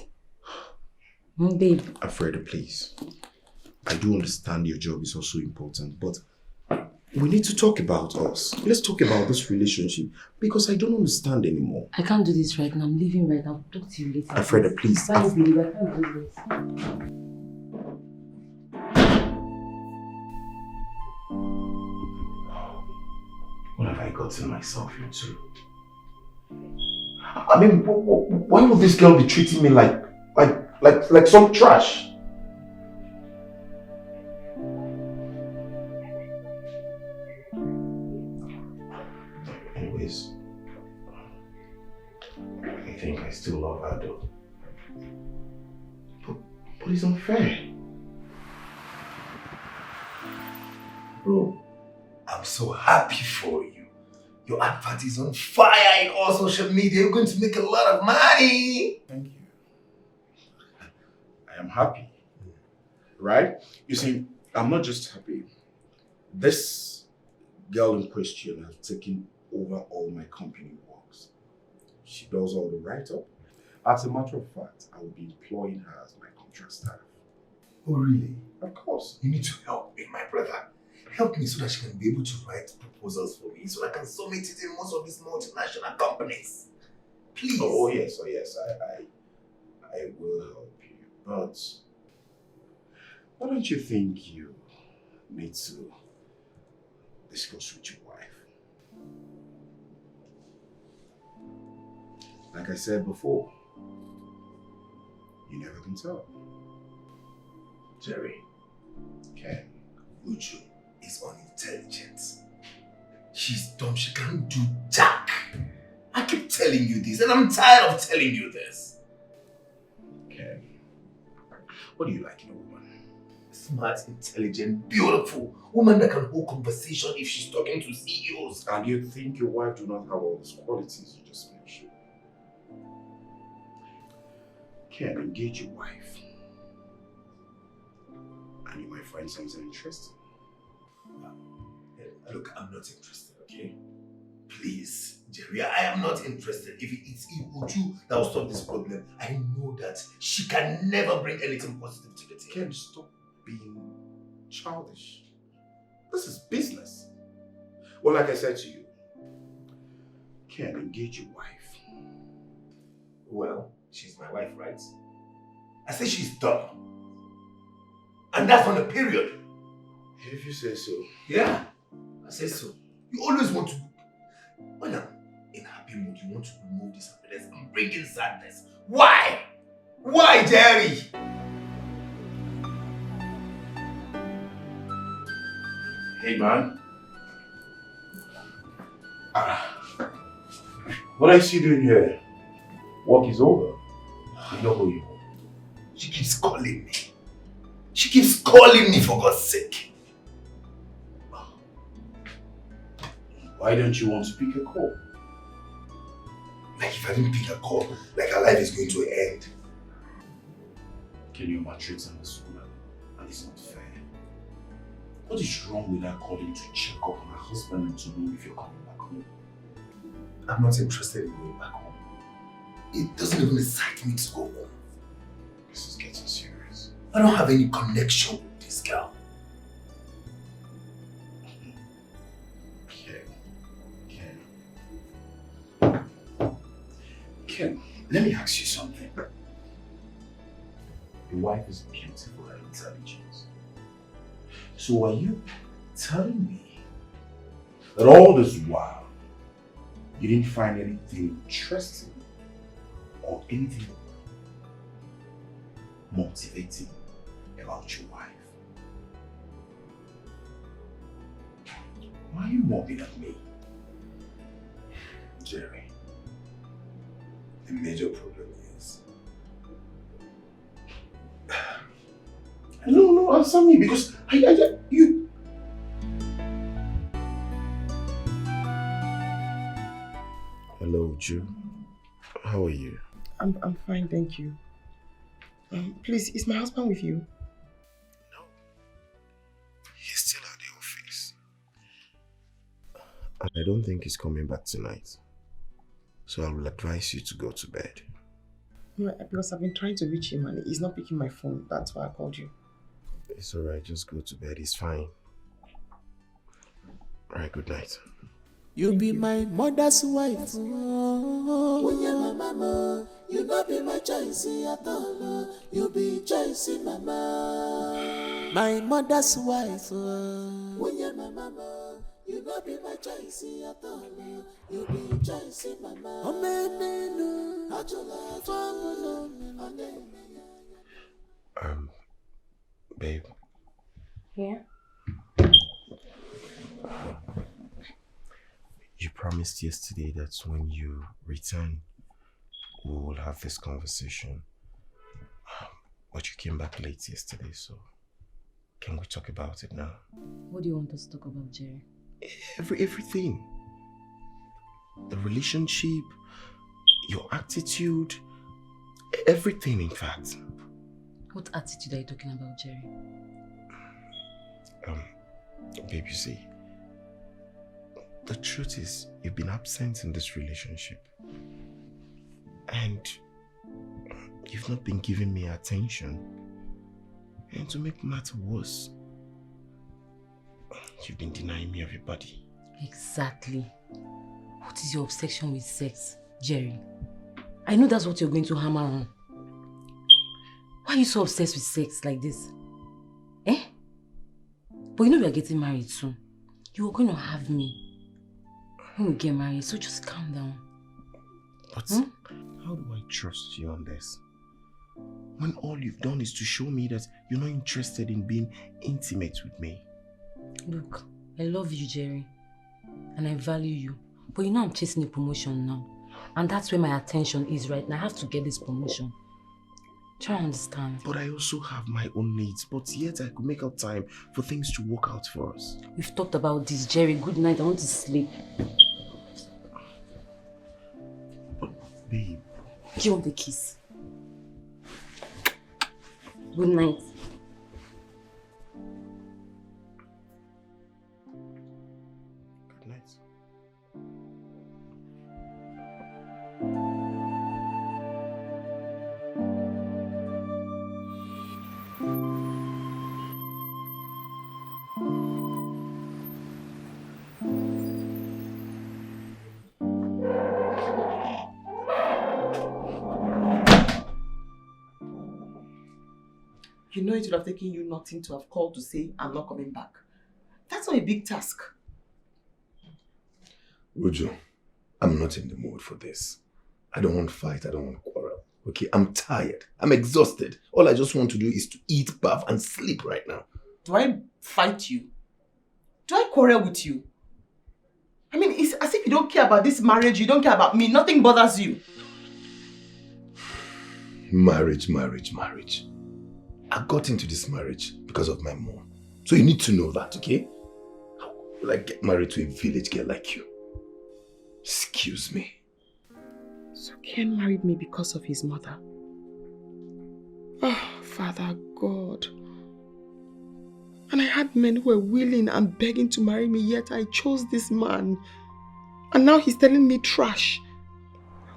Babe. Alfredo, please. I do understand your job is also important, but we need to talk about us. Let's talk about this relationship because I don't understand anymore. I can't do this right now. I'm leaving right now. I'll talk to you later. Alfredo, please. Bye, babe. I can't do this. What have I gotten myself into? I mean, why would this girl be treating me like some trash? Anyways, I think I still love her though. But it's unfair. Bro, I'm so happy for you. Your advert is on fire in all social media. You're going to make a lot of money. Thank you. I am happy. Right? You see, I'm not just happy. This girl in question has taken over all my company works. She does all the write-up. As a matter of fact, I will be employing her as my contract staff. Oh, really? Of course. You need to help me, my brother. Help me so that she can be able to write proposals for me, so I can submit it in most of these multinational companies. Please. Oh yes, I will help you. But why don't you think you need to discuss with your wife? Like I said before, you never can tell. Jerry, Ken. Uju is unintelligent. She's dumb. She can't do jack. I keep telling you this, and I'm tired of telling you this. Ken, what do you like in a woman? Smart, intelligent, beautiful. Woman that can hold conversation if she's talking to CEOs. And you think your wife do not have all those qualities you just mentioned? Ken, engage your wife. And you might find something interesting. Look, I'm not interested, okay? Please, Jerry, I am not interested. If it's Uju that will solve this problem, I know that she can never bring anything positive to the team. Ken, stop being childish. This is business. Well, like I said to you, Ken, engage your wife. Well, she's my wife, right? I say she's dumb. And that's on a period. If you say so. Yeah, I say so. You always want to, when I'm in happy mood, you want to remove this happiness and bring in sadness. Why? Why, Jerry? Hey, man. What are you doing here? Work is over. You know who you are. She keeps calling me. She keeps calling me, for God's sake. Why don't you want to pick a call? Like if I didn't pick a call, like her life is going to end. Can you maltreating this woman? And it's not fair. What is wrong with her calling to check up on her husband and to know if you're coming back home? I'm not interested in going back home. It doesn't even excite me to go home. This is getting serious. I don't have any connection with this girl. Ken, let me ask you something. Your wife is beautiful and intelligent. So are you telling me that all this while you didn't find anything interesting or anything motivating about your wife? Why are you mobbing at me? Jerry, the major problem is... No, answer me because you... Hello, Ju. How are you? I'm fine, thank you. Please, is my husband with you? No. He's still at the office. And I don't think he's coming back tonight. So I will advise you to go to bed. No, because I've been trying to reach him and he's not picking my phone. That's why I called you. It's alright, just go to bed. It's fine. Alright, good night. You be my mother's wife. Oh, mama, you not be my choice at all. You be choice, mama. My mother's wife. Oh, mama, you not be my choice at all. You be choice, mama. Babe. Yeah? You promised yesterday that when you return, we will have this conversation. But you came back late yesterday, so can we talk about it now? What do you want us to talk about, Jerry? Everything. The relationship, your attitude, everything in fact. What attitude are you talking about, Jerry? Babe, you see, the truth is, you've been absent in this relationship. And you've not been giving me attention. And to make matters worse, you've been denying me of your body. Exactly. What is your obsession with sex, Jerry? I know that's what you're going to hammer on. Why are you so obsessed with sex like this? Eh? But you know we are getting married soon. You are going to have me when we get married, so just calm down. But how do I trust you on this? When all you've done is to show me that you're not interested in being intimate with me. Look, I love you, Jerry. And I value you. But you know I'm chasing a promotion now. And that's where my attention is right now. I have to get this promotion. Try to understand. But I also have my own needs. But yet I could make out time for things to work out for us. We've talked about this, Jerry. Good night. I want to sleep. But babe. Do you want a kiss? Good night. Good night. You know it would have taken you nothing to have called to say, I'm not coming back. That's not a big task. Uju, I'm not in the mood for this. I don't want fight, I don't want quarrel. Okay, I'm tired. I'm exhausted. All I just want to do is to eat, bath, and sleep right now. Do I fight you? Do I quarrel with you? I mean, it's as if you don't care about this marriage, you don't care about me, nothing bothers you. Marriage. I got into this marriage because of my mom. So you need to know that, okay? How will I get married to a village girl like you? Excuse me. So Ken married me because of his mother. Oh, Father God. And I had men who were willing and begging to marry me, yet I chose this man. And now he's telling me trash.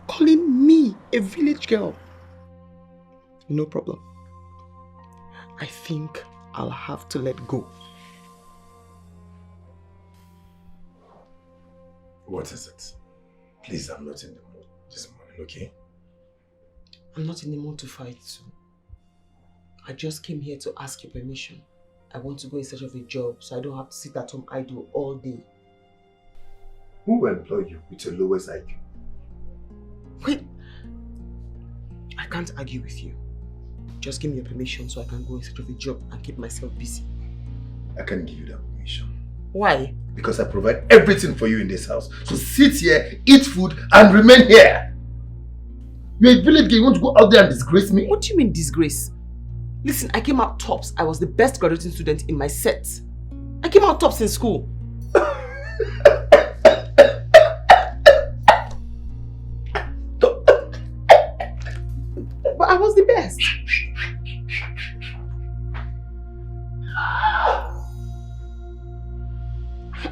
Calling me a village girl. No problem. I think I'll have to let go. What is it? Please, I'm not in the mood this morning, okay? I'm not in the mood to fight too. I just came here to ask your permission. I want to go in search of a job so I don't have to sit at home idle all day. Who will employ you with your lowest IQ? Wait. I can't argue with you. Just give me your permission so I can go in search of a job and keep myself busy. I can't give you that permission. Why? Because I provide everything for you in this house. So sit here, eat food, and remain here. You're a village girl, you want to go out there and disgrace me? What do you mean disgrace? Listen, I came out tops. I was the best graduating student in my set. I came out tops in school. But I was the best.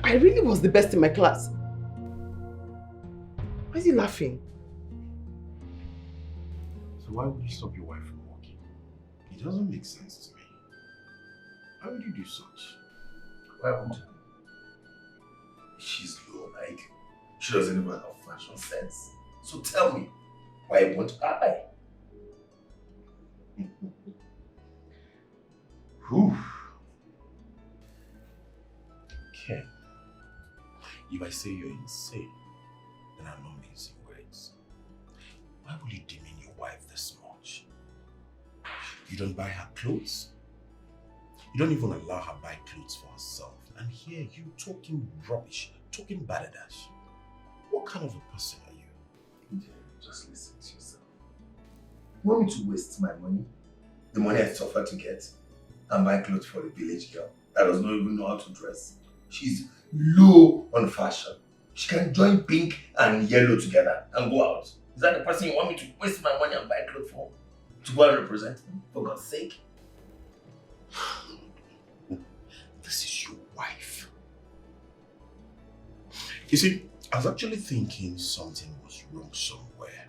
I really was the best in my class. Why is he laughing? So why would you stop your wife from working? It doesn't make sense to me. Why would you do such? Why would you? She's low, like, she doesn't even have fashion sense. So tell me, why won't I? Whew. Ken, if I say you're insane, then I'm not mincing words. Why would you demean your wife this much? You don't buy her clothes. You don't even allow her buy clothes for herself. And here you talking rubbish, talking balderdash. What kind of a person are you? Just listen to yourself. You want me to waste my money? The money I suffered to get and buy clothes for a village girl that does not even know how to dress. She's low on fashion. She can join pink and yellow together and go out. Is that the person you want me to waste my money and buy clothes for? To go and represent him? For God's sake. This is your wife. You see, I was actually thinking something was wrong somewhere.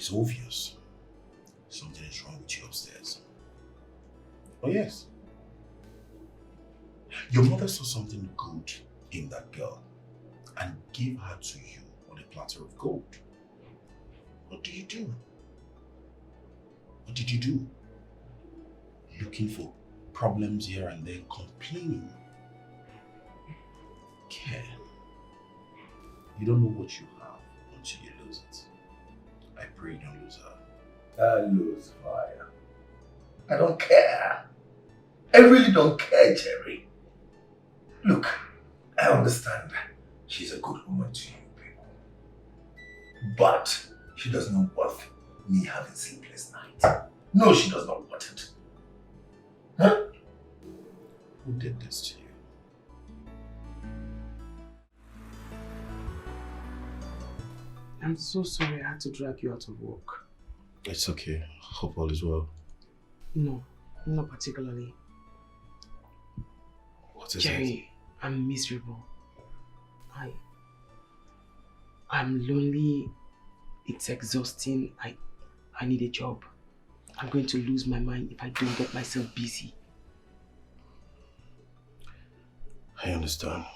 It's obvious. Something is wrong with you upstairs. Oh yes. Your mother saw something good in that girl and gave her to you on a platter of gold. What do you do? What did you do? Looking for problems here and there, complaining. Care. You don't know what you have until you lose it. I pray you don't lose her. I lose fire. I don't care. I really don't care, Jerry. Look, I understand she's a good woman to you people. But she does not worth me having sleepless nights. No, she does not want it. Huh? Who did this to you? I'm so sorry I had to drag you out of work. It's okay. Hope all is well. No, not particularly. What is Jerry, I'm miserable. I'm lonely. It's exhausting. I need a job. I'm going to lose my mind if I don't get myself busy. I understand.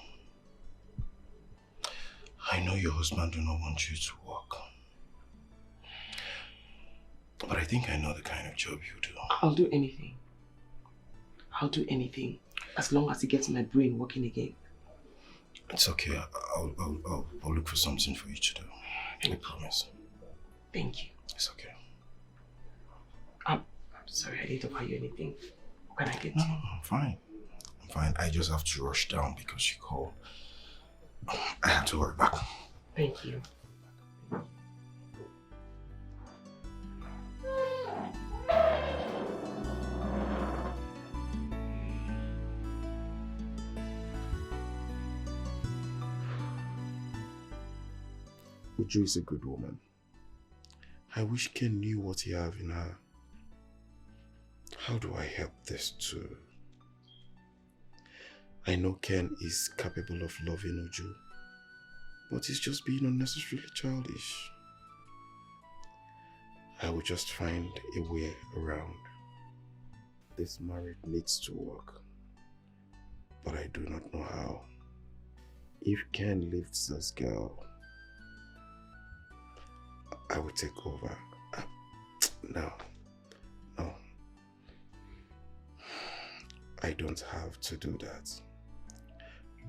I know your husband do not want you to work. But I think I know the kind of job you do. I'll do anything. I'll do anything. As long as it gets my brain working again. It's okay. I'll look for something for you to do. I promise. Thank you. It's okay. I'm sorry I didn't buy you anything. What can I get No, you? I'm fine. I'm fine. I just have to rush down because you called. I have to hurry back. Thank you. Uju is a good woman. I wish Ken knew what he have in her. How do I help this too? I know Ken is capable of loving Uju, but he's just being unnecessarily childish. I will just find a way around. This marriage needs to work, but I do not know how. If Ken leaves this girl, I will take over. No. I don't have to do that.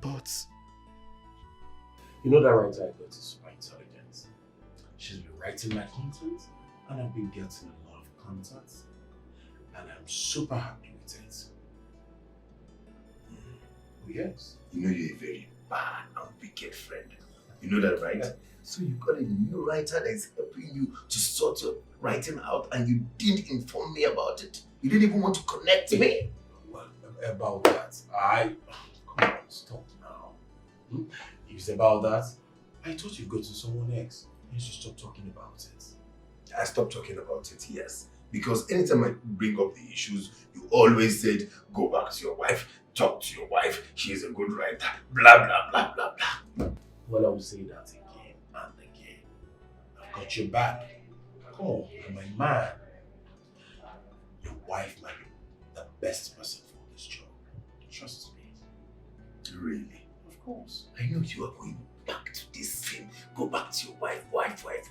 But you know that writer I got is super intelligent. She's been writing my content and I've been getting a lot of contacts and I'm super happy with it. Oh yes. You know you're a very bad and wicked friend. You know that, right? So you got a new writer that is helping you to sort your writing out and you didn't inform me about it. You didn't even want to connect me. Well, about that, come on, stop now. If it's about that, I thought you'd go to someone else. You should stop talking about it. I stopped talking about it, yes. Because anytime I bring up the issues, you always said, go back to your wife, talk to your wife, she is a good writer, blah, blah, blah, blah, blah. Well, I will say that again and again. I've got your back. Come on, you're my man. Your wife might be the best person for this job. Trust me. Really? Of course. I know you are going back to this thing. Go back to your wife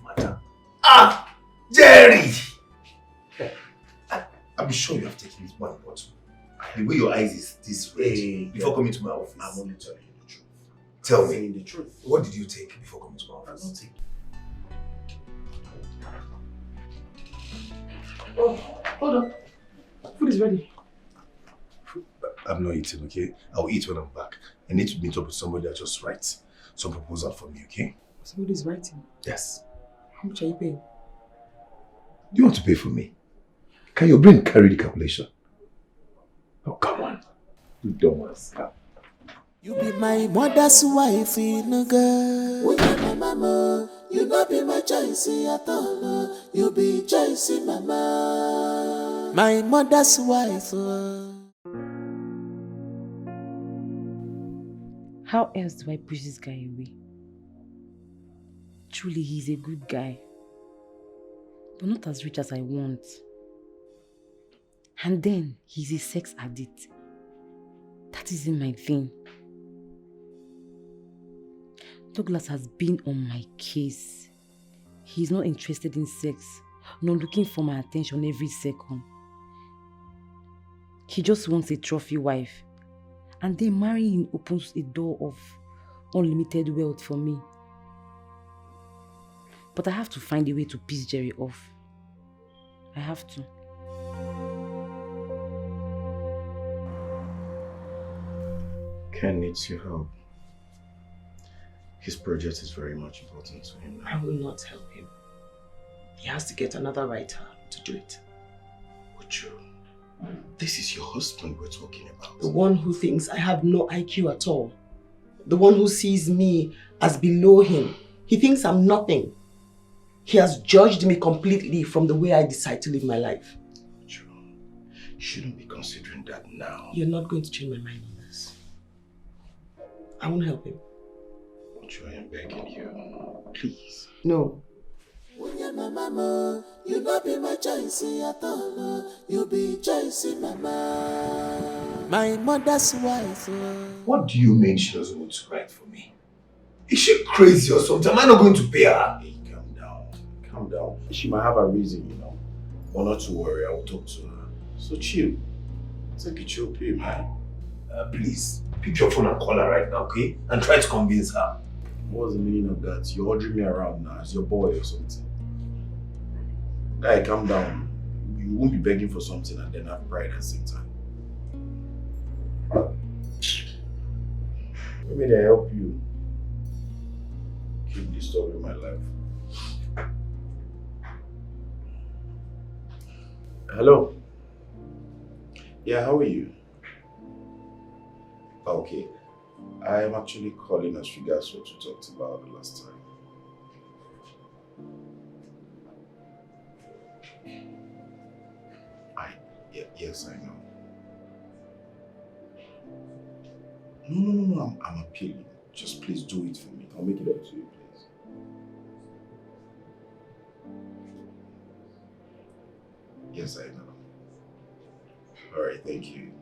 matter. Ah! Jerry! I'm sure you have taken one bottle. The way your eyes is this red before coming to my office. I'm only telling you the truth. Tell me. Saying the truth. What did you take before coming to my office? I'm not taking. Oh, hold on. Food is ready. I'm not eating, okay? I'll eat when I'm back. I need to meet up with somebody that just writes some proposal for me, okay? Somebody's writing. Yes. How much are you paying? Do you want to pay for me? Can your brain carry the calculation? Oh, come on. You dumb ass. You be my mother's wife, nigga. Oh, yeah, my mama. You not be my choice at all. You be choice, mama. My mother's wife. How else do I push this guy away? Truly, he's a good guy. but not as rich as I want. And then he's a sex addict. That isn't my thing. Douglas has been on my case. He's not interested in sex, not looking for my attention every second. He just wants a trophy wife. And then marrying opens a door of unlimited wealth for me. But I have to find a way to piss Jerry off. I have to. Ken needs your help. His project is very much important to him now. I will not help him. He has to get another writer to do it. Uju, this is your husband we're talking about. The one who thinks I have no IQ at all. The one who sees me as below him. He thinks I'm nothing. He has judged me completely from the way I decide to live my life. Uju, you shouldn't be considering that now. You're not going to change my mind on this. I won't help him. Uju, I am begging you. Please. No. You not be my choice at all. You be choice, mama. My mother's wife. What do you mean she doesn't want to write for me? Is she crazy or something? Am I not going to pay her? Hey, calm down. Calm down. She might have a reason, you know. But not to worry, I will talk to her. So chill. Take a chill pill, man. Please, pick your phone and call her right now, okay? And try to convince her. What's the meaning of that? You're ordering me around now as your boy or something. Guy, calm down. You won't be begging for something and then have pride at the same time. Maybe they help you. Keep disturbing my life. Hello? Yeah, how are you? Okay. I am actually calling as regards what you talked about the last time. Yes, I know. No, I'm appealing. Just please do it for me. I'll make it up to you, please. Yes, I know. Alright, thank you.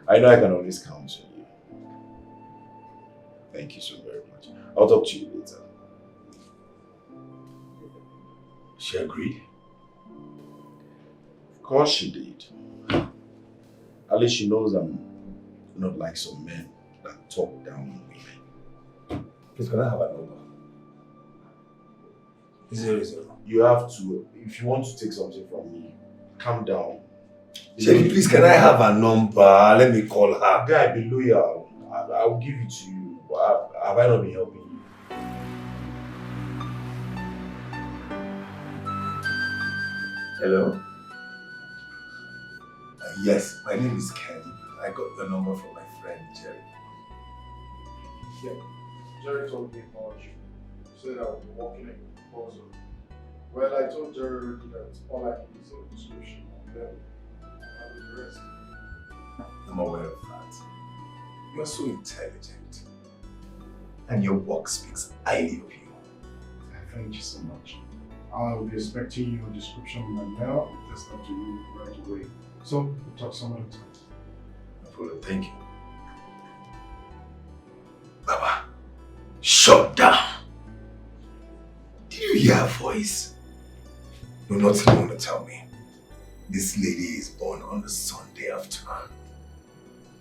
I know I can always count on you. Thank you so very much. I'll talk to you later. She agreed? Of course she did. At least she knows I'm not like some men that talk down on women. Please, can I have a number? 00. You have to, if you want to take something from me, calm down. Shelly, please, can I have a number? Let me call her. Guy, be loyal. I will give it to you. Have I not been helping you? Hello? Yes, my name is Ken. I got the number from my friend Jerry. Yeah, Jerry told me about you. He said I would be working on your proposal. Well, I told Jerry already that all I need is a description and then I'll do the rest. I'm aware of that. You are so intelligent. And your work speaks highly of you. Thank you so much. I will be expecting your description in my mail. It's up to you right away. So, we'll talk some other time. No problem, thank you. Baba, shut down. Did you hear her voice? You're not going to tell me. This lady is born on a Sunday afternoon.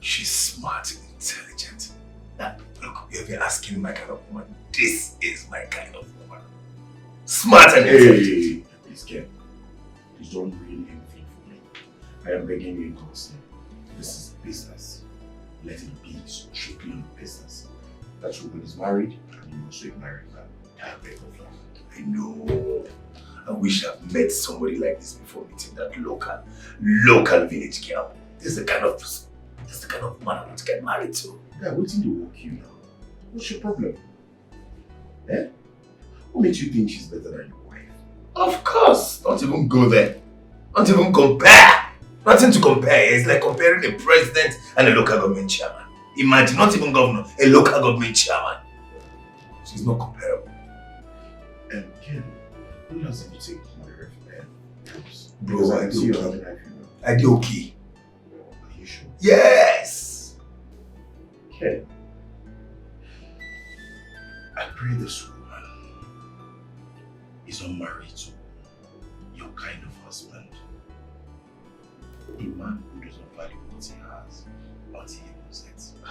She's smart and intelligent. Now, look, you've been asking my kind of woman. This is my kind of woman. Smart and intelligent. Please, Ken. Please don't ruin anything for me. I am begging you in constant. This is business. Let it be strictly on business. That woman is married and you also a married man. I beg of you. I know. I wish I've met somebody like this before meeting that local village girl. This is the kind of man I want to get married to. Yeah, waiting to walk you now. What's your problem? Eh? What makes you think she's better than your wife? Of course! Don't even go there. Don't even compare. Nothing to compare. It's like comparing a president and a local government chairman. Imagine, not even governor, a local government chairman. She's not comparable. And Ken, who else did you take money from? Because Bro, I can see you're having high fever. I did okay. Are you sure? Yes! Okay. I pray this woman is not married to your kind of husband. A man who doesn't value what he has until he loses it. I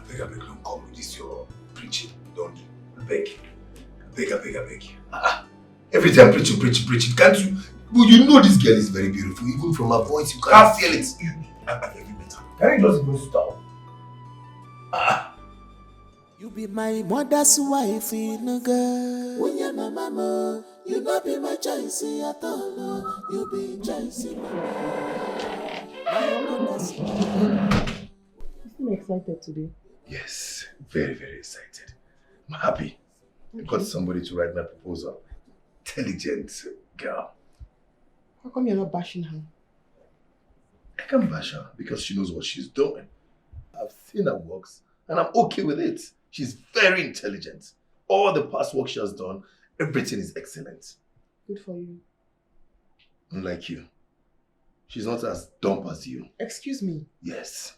beg, don't come with this your preaching. Don't. I beg. I beg. Every time preaching. Can't you? Well, you know this girl is very beautiful. Even from her voice, you can't feel it. I beg you better. Can you just even stop? You be my mother's wife, nigga. When you're my mama, you not be my choice at all. You be choice, mama. My mother's wife. You seem excited today. Yes, very, very excited. I'm happy. I got somebody to write my proposal. Intelligent girl. How come you're not bashing her? I can bash her because she knows what she's doing. I've seen her works and I'm okay with it. She's very intelligent. All the past work she has done, everything is excellent. Good for you. Unlike you. She's not as dumb as you. Excuse me. Yes.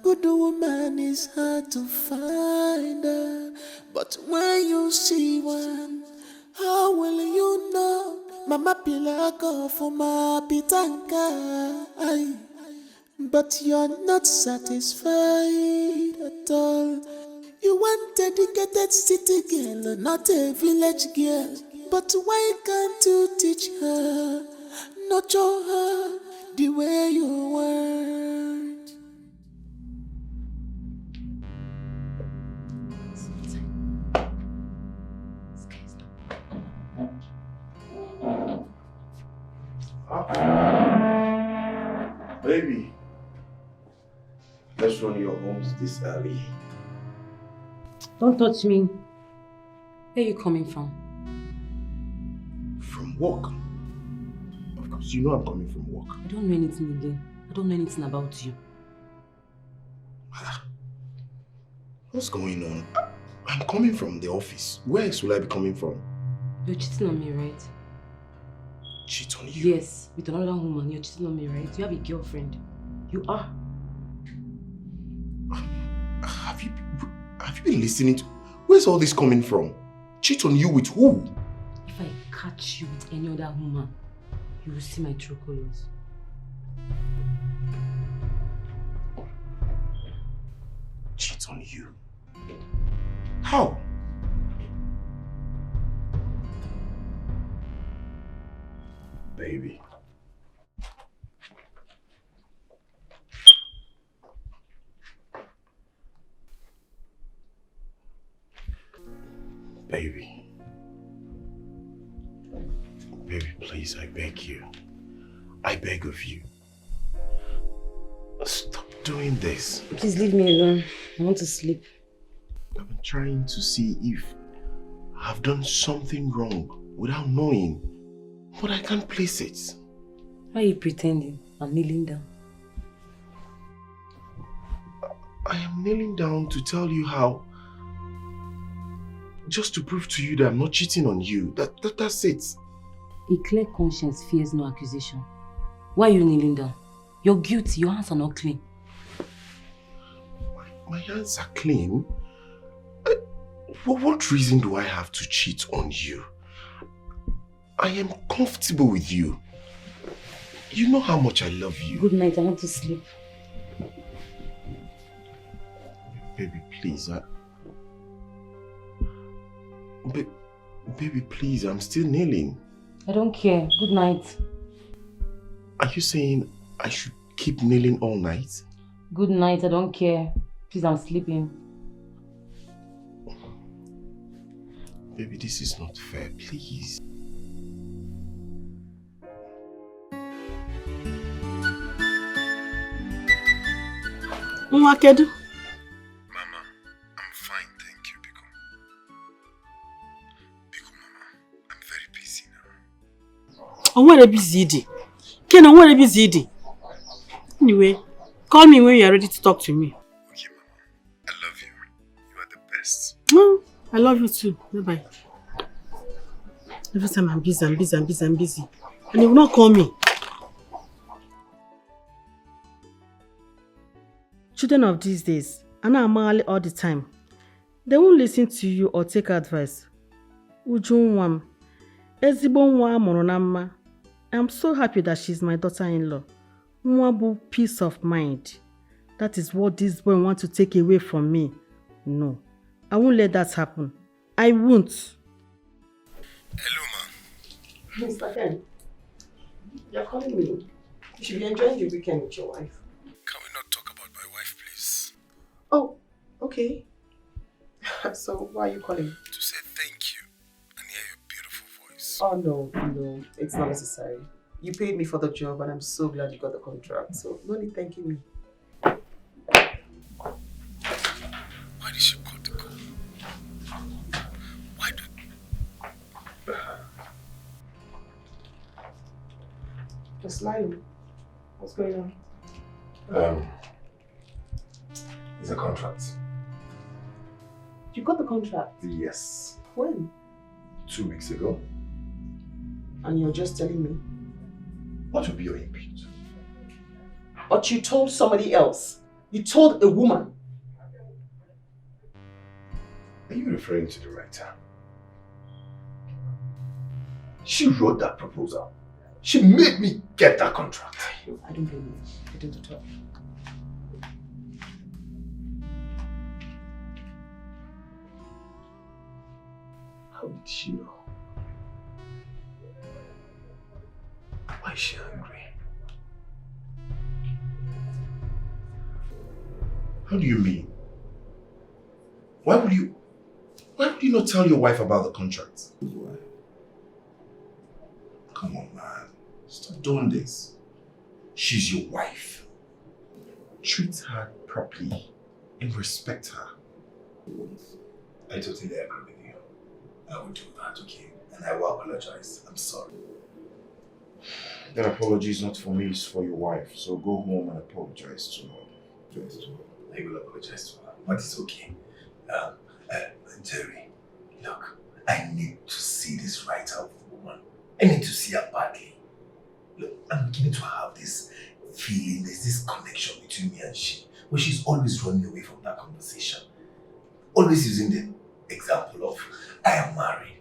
Good woman is hard to find, but when you see one, how will you know? Mama pila go for my pitanka, but you're not satisfied at all. You want dedicated city girl, not a village girl. But why can't you teach her, nurture her the way you want? Baby, let's run your homes this early. Don't touch me. Where are you coming from? From work. Of course, you know I'm coming from work. I don't know anything again. I don't know anything about you. What's going on? I'm coming from the office. Where else will I be coming from? You're cheating on me, right? Cheat on you? Yes, with another woman. You're cheating on me, right? You have a girlfriend. You are. Have you been listening to... Where's all this coming from? Cheat on you with who? If I catch you with any other woman, you will see my true colors. Cheat on you? How? Baby. Baby. Baby, please, I beg you. I beg of you. Stop doing this. Please leave me alone. I want to sleep. I've been trying to see if I've done something wrong without knowing, but I can't place it. Why are you pretending? I'm kneeling down. I am kneeling down to tell you how, just to prove to you that I'm not cheating on you. That's it. A clear conscience fears no accusation. Why are you kneeling down? You're guilty. Your hands are not clean. My hands are clean? What reason do I have to cheat on you? I am comfortable with you. You know how much I love you. Good night. I want to sleep. Baby, please. Baby, please. I'm still kneeling. I don't care. Good night. Are you saying I should keep kneeling all night? Good night. I don't care. Please, I'm sleeping. Baby, this is not fair. Please. Nwakedu? Mama, I'm fine, thank you, Biko. Biko, Mama, I'm very busy now. Where busy idi? Ken, where busy idi? Anyway, call me when you are ready to talk to me. Okay, Mama. I love you. You are the best. Well, I love you too. Bye-bye. Every time I'm busy, I'm busy, I'm busy, I'm busy. And they will not call me. Children of these days, and I'm all the time. They won't listen to you or take advice. Ujunwam, ezigbo nwa amụrụ na mma. I'm so happy that she's my daughter-in-law. Nwabu peace of mind. That is what this boy wants to take away from me. No, I won't let that happen. I won't. Hello, ma. Mr. Ken, you're calling me. You should be enjoying the weekend with your wife. Can we not talk about my wife, please? Oh, okay. So why are you calling? To say thank you and hear your beautiful voice. Oh no, it's not necessary. You paid me for the job and I'm so glad you got the contract. So no need thanking me. Why did she cut the call? Why do... Just smiling. What's going on? It's a contract. You got the contract? Yes. When? 2 weeks ago. And you're just telling me? What would be your input? But you told somebody else. You told a woman. Are you referring to the writer? She wrote that proposal. She made me get that contract. I don't blame you. I didn't talk. How did she know? Why is she angry? How do you mean? Why would you not tell your wife about the contract? Come on, man. Stop doing this. She's your wife. Treat her properly and respect her. I totally agree with you. I will do that, okay? And I will apologize. I'm sorry. That apology is not for me, it's for your wife. So go home and apologize to her. I will apologize to her, but it's okay. Jerry, look, I need to see this writer of the woman. I need to see her badly. Look, I'm beginning to have this feeling, there's this connection between me and she, where she's always running away from that conversation. Always using the example of, I am married.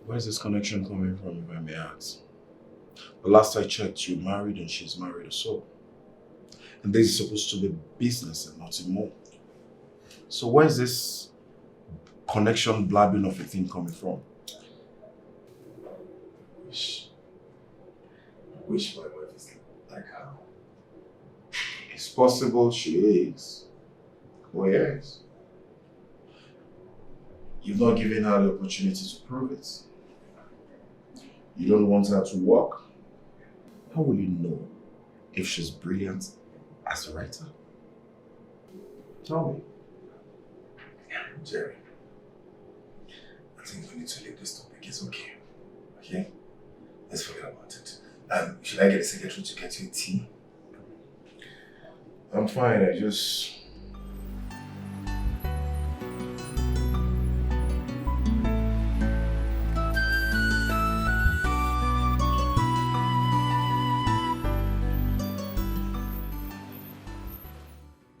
Where's this connection coming from, if I may ask? The last I checked, you're married and she's married as well. And this is supposed to be business and nothing more. So where's this connection blabbing of a thing coming from? I wish my wife is like her. It's possible she is. Oh yes. You've not given her the opportunity to prove it. You don't want her to work. How will you know if she's brilliant as a writer? Tell me. Jerry, I think we need to leave this topic. It's okay. Okay? Let's forget about it. Should I get the secretary to get you tea? I'm fine, I just...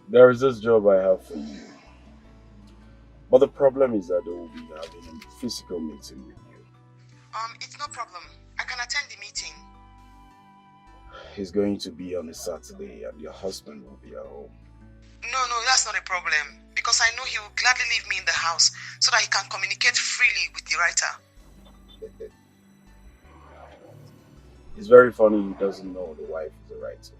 There is this job I have for you. But the problem is that they will be having a physical meeting with you. It's no problem. I can attend the meeting. It's going to be on a Saturday and your husband will be at home. No, that's not a problem. Because I know he will gladly leave me in the house so that he can communicate freely with the writer. It's very funny he doesn't know the wife is a writer.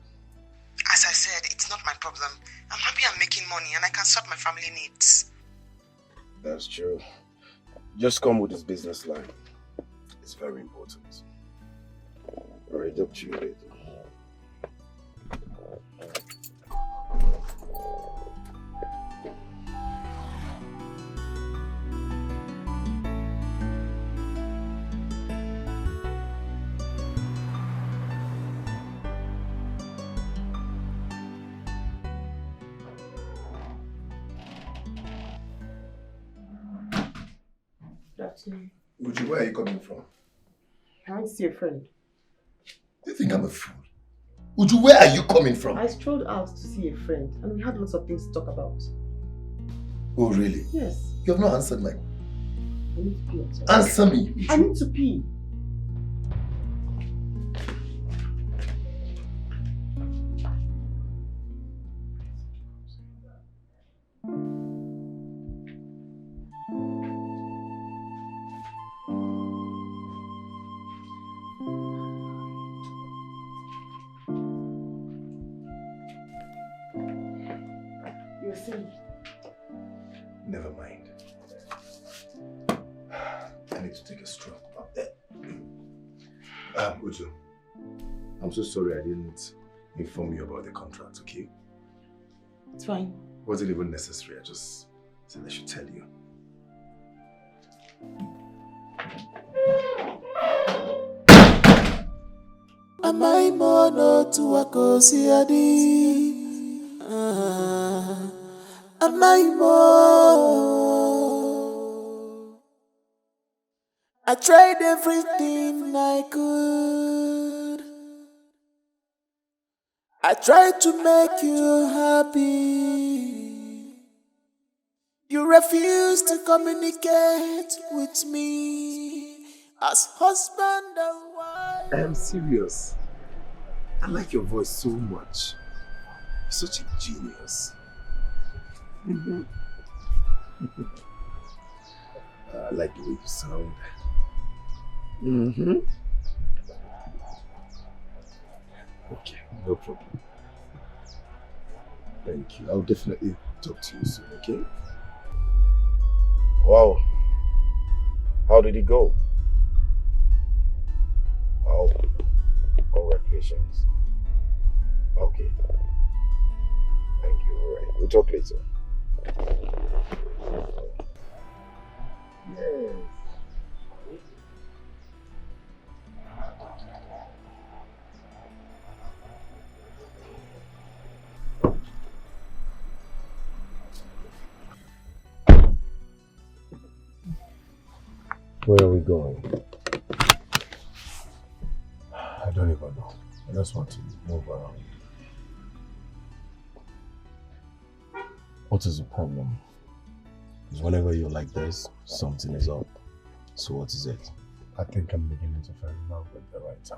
As I said, it's not my problem. I'm happy I'm making money and I can sort my family needs. That's true. Just come with his business line. It's very important. Alright, up to you later. Uju, where are you coming from? I went to see a friend. Do you think I'm a fool? Uju, where are you coming from? I strolled out to see a friend and we had lots of things to talk about. Oh, really? Yes. You have not answered my... I need to pee. I'm sorry. Answer me. Uju. I need to pee. You're saying? Never mind. I need to take a stroll up there. Uju, I'm so sorry I didn't inform you about the contract, okay? It's fine. Wasn't even necessary, I just said I should tell you. Amai mono tuwako siadi. Amai mo. I tried everything I could. I tried to make you happy. You refused to communicate with me as husband and wife. I am serious. I like your voice so much. You're such a genius. I like the way you sound. Okay, no problem. Thank you. I'll definitely talk to you soon, okay? Wow. How did it go? Oh, congratulations. Okay. Thank you. All right. We'll talk later. Yes. Where are we going? I don't even know. I just want to move around. What is the problem? Because whenever you're like this, something is up. So what is it? I think I'm beginning to fall in love with the writer.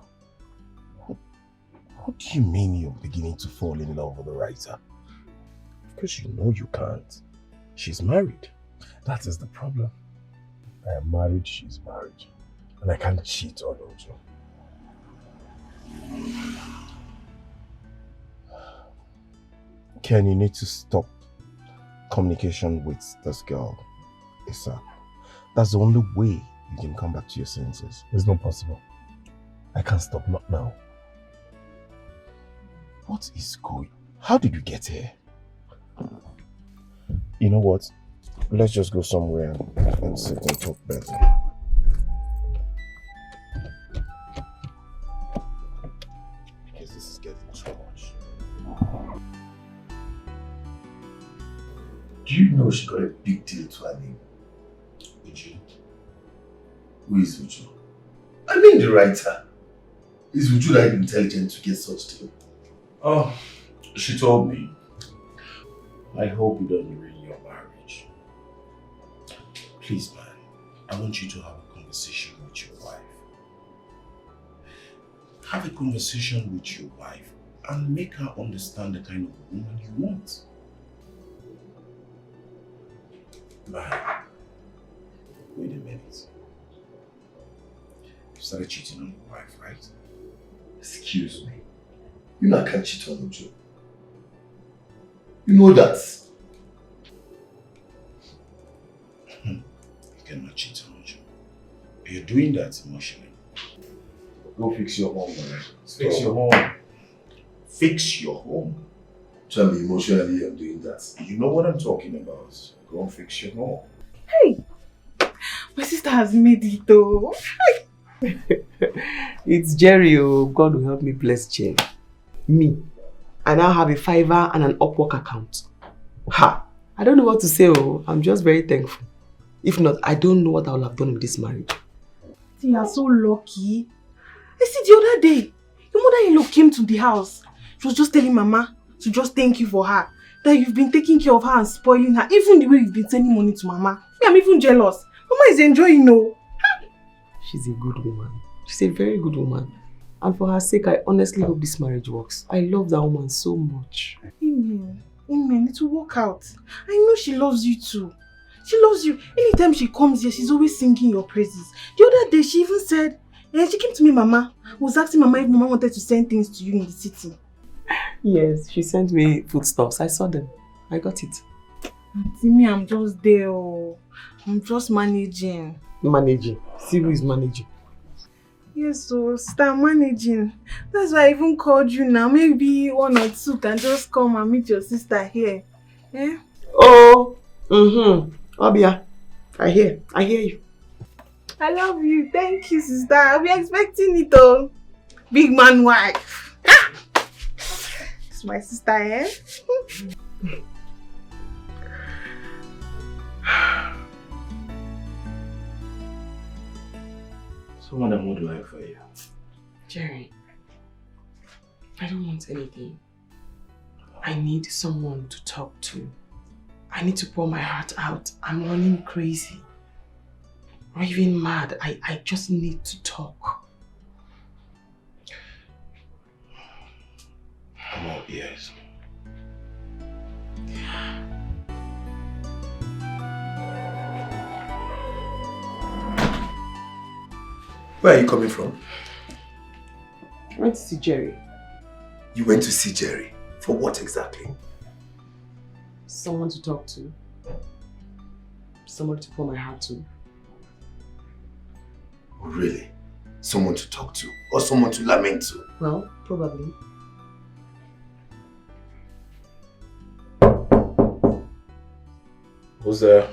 What do you mean you're beginning to fall in love with the writer? Because you know you can't. She's married. That is the problem. I am married, she's married. And I can't cheat on Uju. Ken, you need to stop communication with this girl ASAP. That's the only way you can come back to your senses. It's not possible. I can't stop, not now. What is going? How did you get here? You know what? Let's just go somewhere and sit and talk better. Because this is getting too much. Do you know she got a big deal to her name? Uju? Who is Uju? I mean the writer. Is Uju that intelligent to get such deal? Oh, she told me. I hope you don't ruin your marriage. Please, man, I want you to have a conversation with your wife. Have a conversation with your wife and make her understand the kind of woman you want. Man, wait a minute. You started cheating on your wife, right? Excuse me. You know I can't cheat on Uju. You know that. You cannot cheat on Uju. You're doing that emotionally. Go fix your home, man. Fix your home. Fix your home. Tell me emotionally I'm doing that. You know what I'm talking about. Go and fix your home. Hey! My sister has made it though. It's Jerry, oh. God will help me bless Jerry. Me. I now have a Fiverr and an Upwork account. Ha! I don't know what to say, oh. I'm just very thankful. If not, I don't know what I would have done with this marriage. You are so lucky. I see the other day, your mother-in-law came to the house. She was just telling Mama to just thank you for her. That you've been taking care of her and spoiling her. Even the way you've been sending money to Mama. I'm even jealous. Mama is enjoying, no. She's a good woman. She's a very good woman. And for her sake, I honestly hope this marriage works. I love that woman so much. Amen. Amen. It will work out. I know she loves you too. She loves you. Anytime she comes here, she's always singing your praises. The other day, she even said, she came to me, Mama. Was asking Mama if Mama wanted to send things to you in the city. Yes, she sent me foodstuffs. I saw them. I got it. Auntie, me, I'm just there. Oh. I'm just managing. Managing? See who is managing? Yes, so start managing. That's why I even called you now. Maybe one or two can just come and meet your sister here. Eh? Oh, Obia, I hear you. I love you. Thank you, sister. I'll be expecting it all. Big man wife. It's my sister, eh? So, madam, what do I offer you? Jerry, I don't want anything. I need someone to talk to. I need to pour my heart out. I'm running crazy. Or even mad. I just need to talk. I'm all ears. Where are you coming from? I went to see Jerry. You went to see Jerry? For what exactly? Someone to talk to. Someone to pour my heart to. Oh, really? Someone to talk to? Or someone to lament to? Well, probably. Who's there?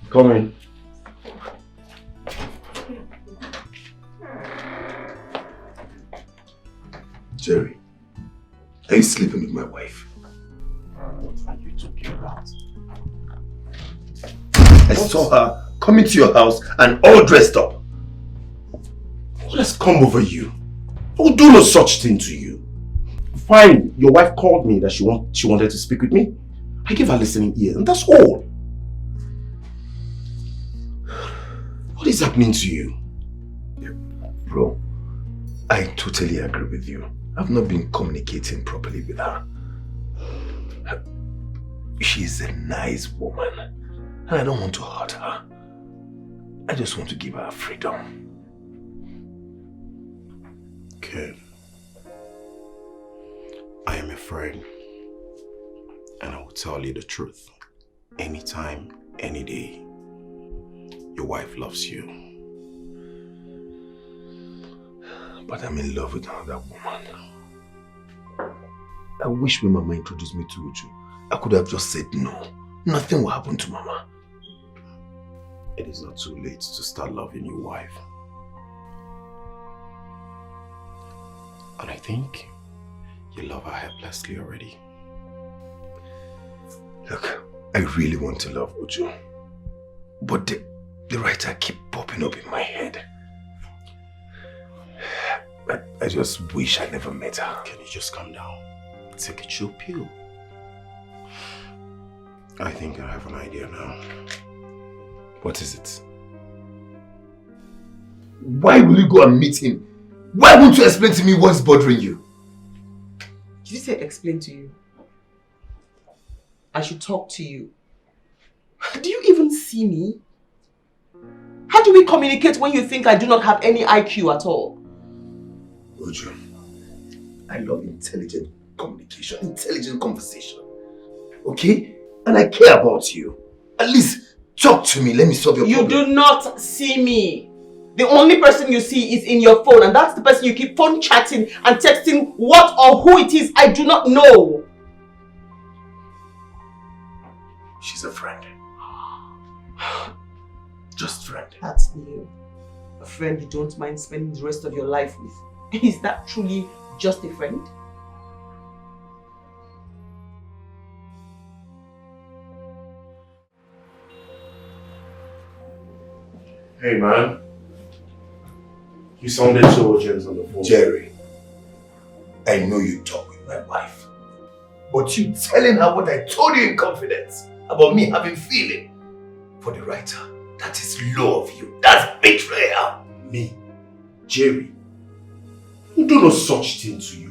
Come in. Jerry, are you sleeping with my wife? What are you talking about? I saw her coming to your house and all dressed up. What has come over you? I will do no such thing to you. Fine, your wife called me that she wanted to speak with me. I gave her listening ear and that's all. What is happening to you? Bro, I totally agree with you. I've not been communicating properly with her. She's a nice woman and I don't want to hurt her. I just want to give her freedom. Kid, I am a friend and I will tell you the truth. Anytime, any day, your wife loves you. But I'm in love with another woman. I wish when Mama introduced me to Uju, I could have just said no. Nothing will happen to Mama. It is not too late to start loving your wife. And I think you love her helplessly already. Look, I really want to love Uju. But the writer keep popping up in my head. I just wish I never met her. Can you just calm down? Take a chill pill. I think I have an idea now. What is it? Why will you go and meet him? Why won't you explain to me what's bothering you? Did you say explain to you? I should talk to you. Do you even see me? How do we communicate when you think I do not have any IQ at all? Uju, I love intelligent communication, intelligent conversation. Okay? And I care about you. At least talk to me. Let me solve your problem. You do not see me. The only person you see is in your phone, and that's the person you keep phone chatting and texting what or who it is I do not know. She's a friend. Just friend. That's new. A friend you don't mind spending the rest of your life with. Is that truly just a friend? Hey man. You sounded so urgent on the phone. Jerry, I know you talk with my wife, but you telling her what I told you in confidence about me having feeling for the writer, that is low of you. That's betrayal. Me? Jerry? Who do no such thing to you?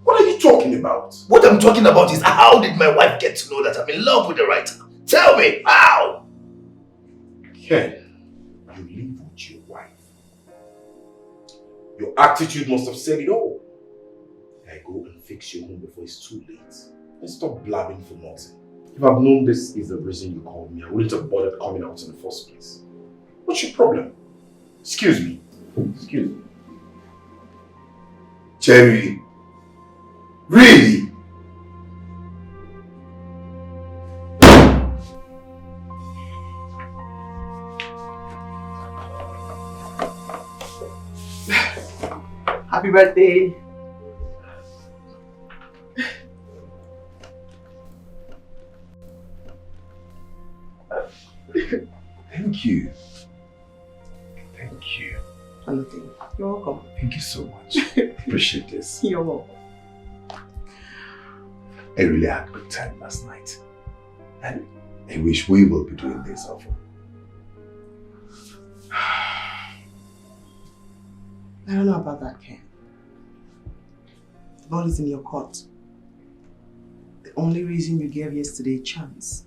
What are you talking about? What I'm talking about is, how did my wife get to know that I'm in love with the writer? Tell me, how? Ken, you live with your wife. Your attitude must have said it all. I go and fix your home before it's too late. And stop blabbing for nothing. If I've known this is the reason you called me, I wouldn't have bothered coming out in the first place. What's your problem? Excuse me. Excuse me. Jerry, really? Happy birthday. Thank you. Thank you. Nothing. You're welcome. Thank you so much. Appreciate this. You're welcome. I really had a good time last night. And I wish we will be doing this often. I don't know about that, Ken. The ball is in your court. The only reason you gave yesterday a chance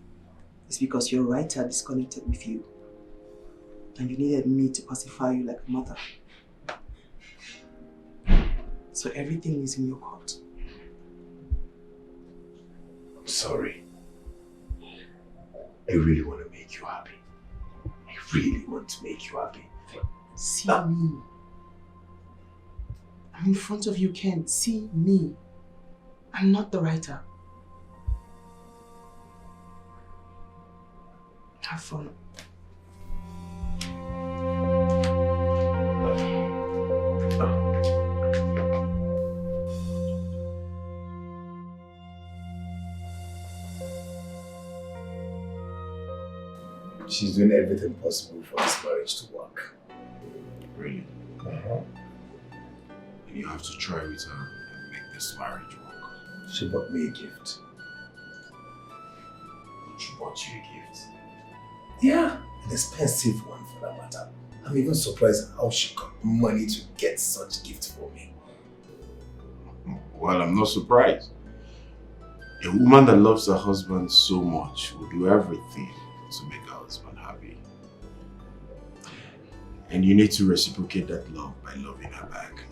is because your writer disconnected with you. And you needed me to pacify you like a mother. So everything is in your court. I'm sorry. I really want to make you happy. I really want to make you happy. See me. I'm in front of you, Ken. See me. I'm not the writer. Have fun. She's doing everything possible for this marriage to work. Really? You have to try with her and make this marriage work. She bought me a gift. She bought you a gift? Yeah, an expensive one for that matter. I'm even surprised how she got money to get such gift for me. Well, I'm not surprised. A woman that loves her husband so much will do everything to make her husband happy. And you need to reciprocate that love by loving her back.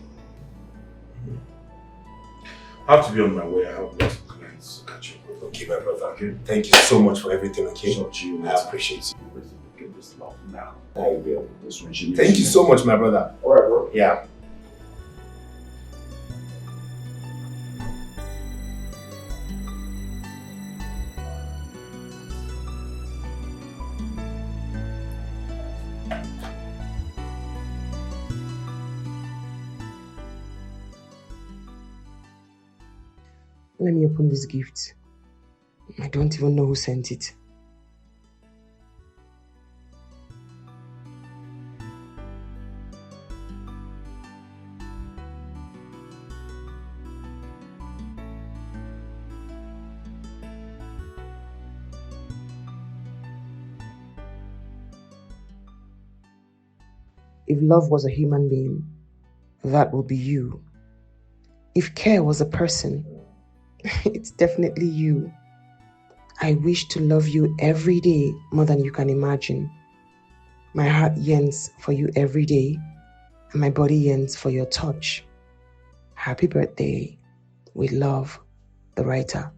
I have to be on my way. I have lots of clients to catch up with. Okay, my brother. Okay. Thank you so much for everything, okay? Talk to you I later. appreciate you. Reciprocate this love now. I will. This one, she needs Thank you so much, my brother. Alright, bro. Yeah. Let me open this gift. I don't even know who sent it. If love was a human being, that would be you. If care was a person, it's definitely you. I wish to love you every day more than you can imagine. My heart yearns for you every day, and my body yearns for your touch. Happy birthday. With love, the writer.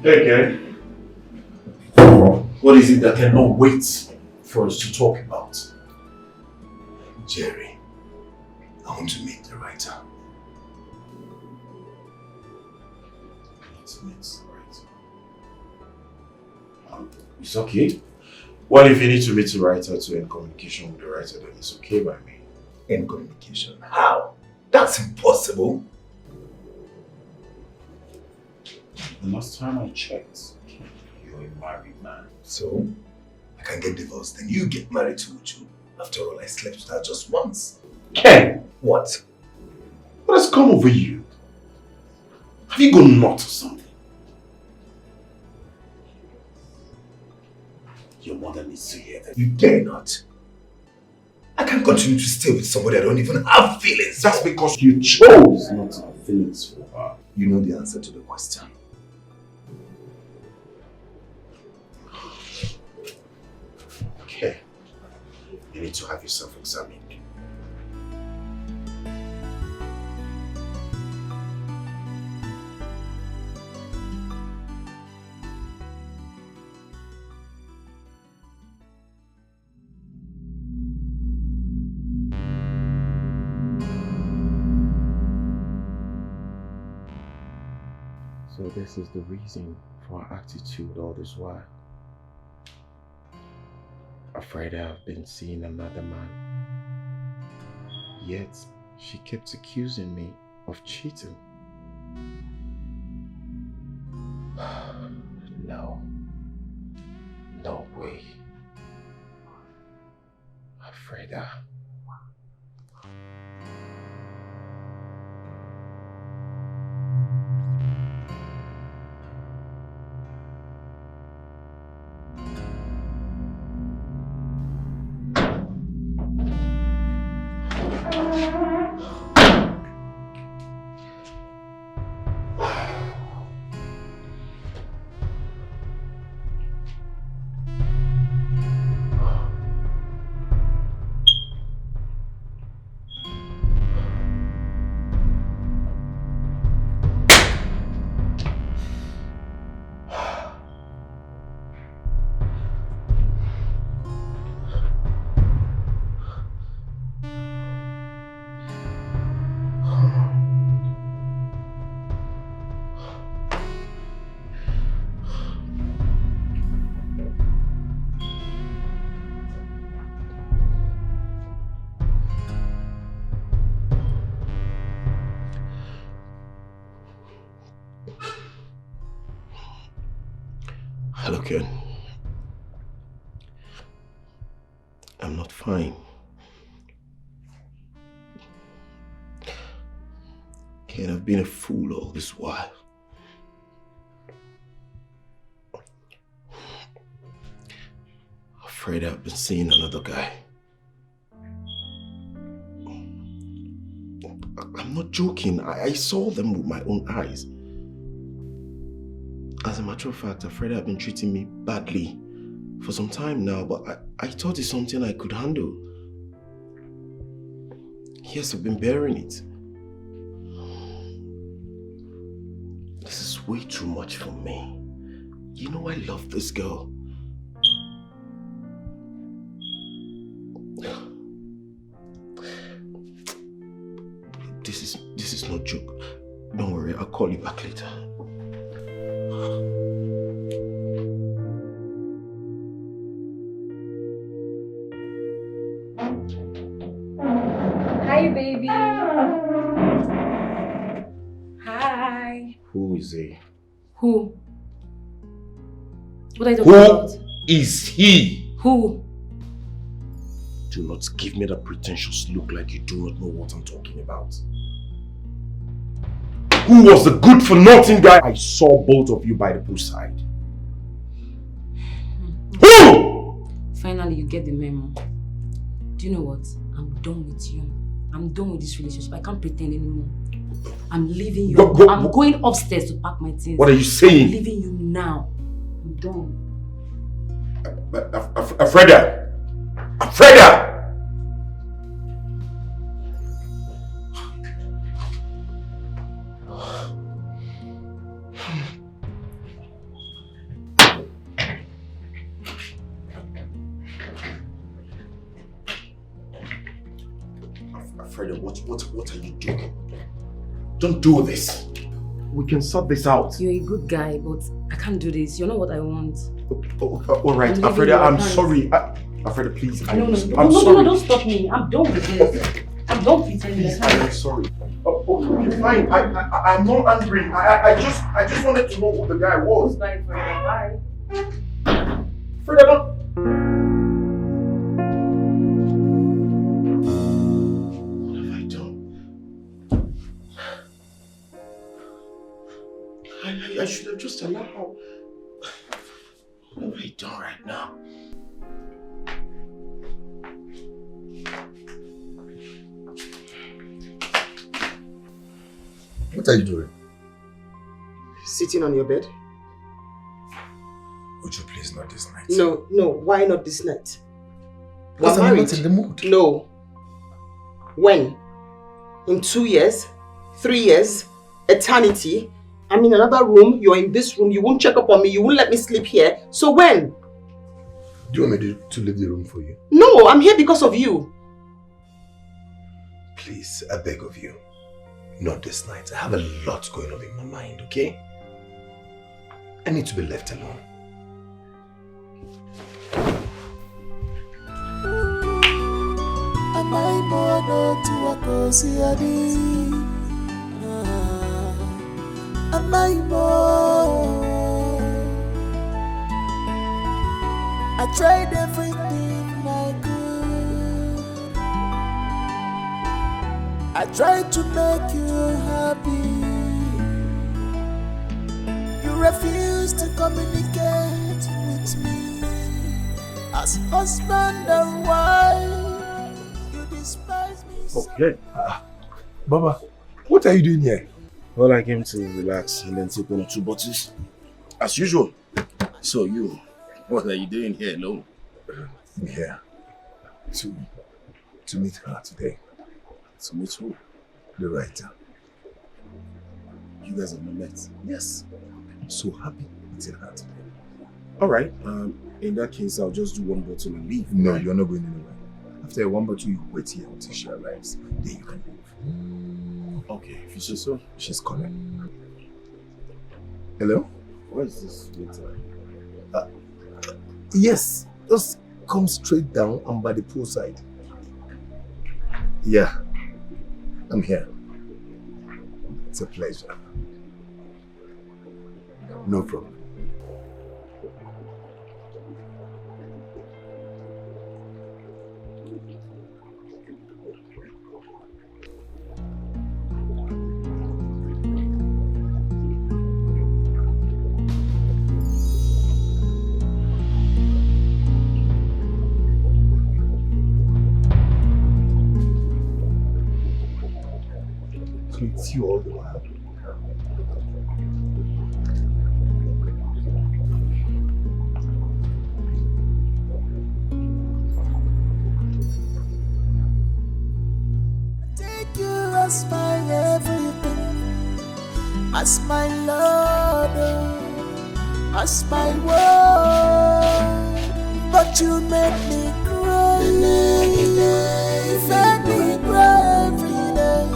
Hey, Ken. What is it that cannot wait for us to talk about? Jerry, I want to meet the writer. I need to meet the writer. It's okay. Well, if you need to meet the writer to end communication with the writer, then it's okay by me. End communication? How? That's impossible. The last time I checked, you're a married man. So, I can get divorced, then you get married to Uju. After all, I slept with her just once. Ken! What? What has come over you? Have you gone nuts or something? Your mother needs to hear that. You dare not. I can't continue to stay with somebody I don't even have feelings. That's because you chose not to have feelings for her. You know the answer to the question. Okay. You need to have yourself examined. So this is the reason for her attitude all this while. Afraid I've been seeing another man. Yet she kept accusing me of cheating. No. No way. Afraid Hello, Ken. I'm not fine. Ken, I've been a fool all this while. Afraid I've been seeing another guy. I'm not joking. I saw them with my own eyes. As a matter of fact, Afraid I've been treating me badly for some time now, but I thought it's something I could handle. Yes, I've been bearing it. This is way too much for me. You know I love this girl. This is no joke. Don't worry, I'll call you back later. Hi, baby. Hi. Who is he? Who? What are you talking about? Who is he? Who? Do not give me that pretentious look like you do not know what I'm talking about. Who was the good-for-nothing guy I saw both of you by the poolside? Who? Finally, you get the memo. Do you know what? I'm done with you. I'm done with this relationship. I can't pretend anymore. I'm leaving you. I'm going upstairs to pack my things. What are you saying? I'm leaving you now. I'm done. Afreda! Afreda! Afreda, what are you doing? Don't do this. We can sort this out. You're a good guy, but I can't do this. You're not what I want. Alright, Alfreda, I'm sorry. Alfreda, please. I'm sorry. No, don't stop me. I'm done with this. I'm done pretending. Please, I'm sorry. Okay, fine. I'm not angry. I just wanted to know who the guy was. Bye, Freda. Bye. Freda, don't. I should have just allowed. What have I done right now? What are you doing? Sitting on your bed? Would you please not this night? No. Why not this night? Because We're I'm married. not in the mood. No. When? In 2 years? 3 years? Eternity? I'm in another room, you're in this room, you won't check up on me, you won't let me sleep here. So when? Do you want me to leave the room for you? No, I'm here because of you. Please, I beg of you. Not this night. I have a lot going on in my mind, okay? I need to be left alone. Am I born to a cozy Am I born? I tried everything I could. I tried to make you happy. You refused to communicate with me. As husband and wife, you despise me. Okay. Baba, what are you doing here? Well, I came to relax and then take 1 or 2 bottles. As usual. So you, what are you doing here alone? I'm here to meet her today. To meet who? The writer. You guys have not met? Yes. I'm so happy meeting her today. Alright, in that case, I'll just do 1 bottle and leave. No, you're not going anywhere. After 1 bottle, you wait here until she arrives. Then you can leave. Okay, if you say so. She's calling. Hello? Where is this waiter? Yes, just come straight down and by the poolside. Yeah, I'm here. It's a pleasure. No problem. It's you all the while. Take you as my everything, as my Lord, as my world. But you made me cry, you made me cry every day.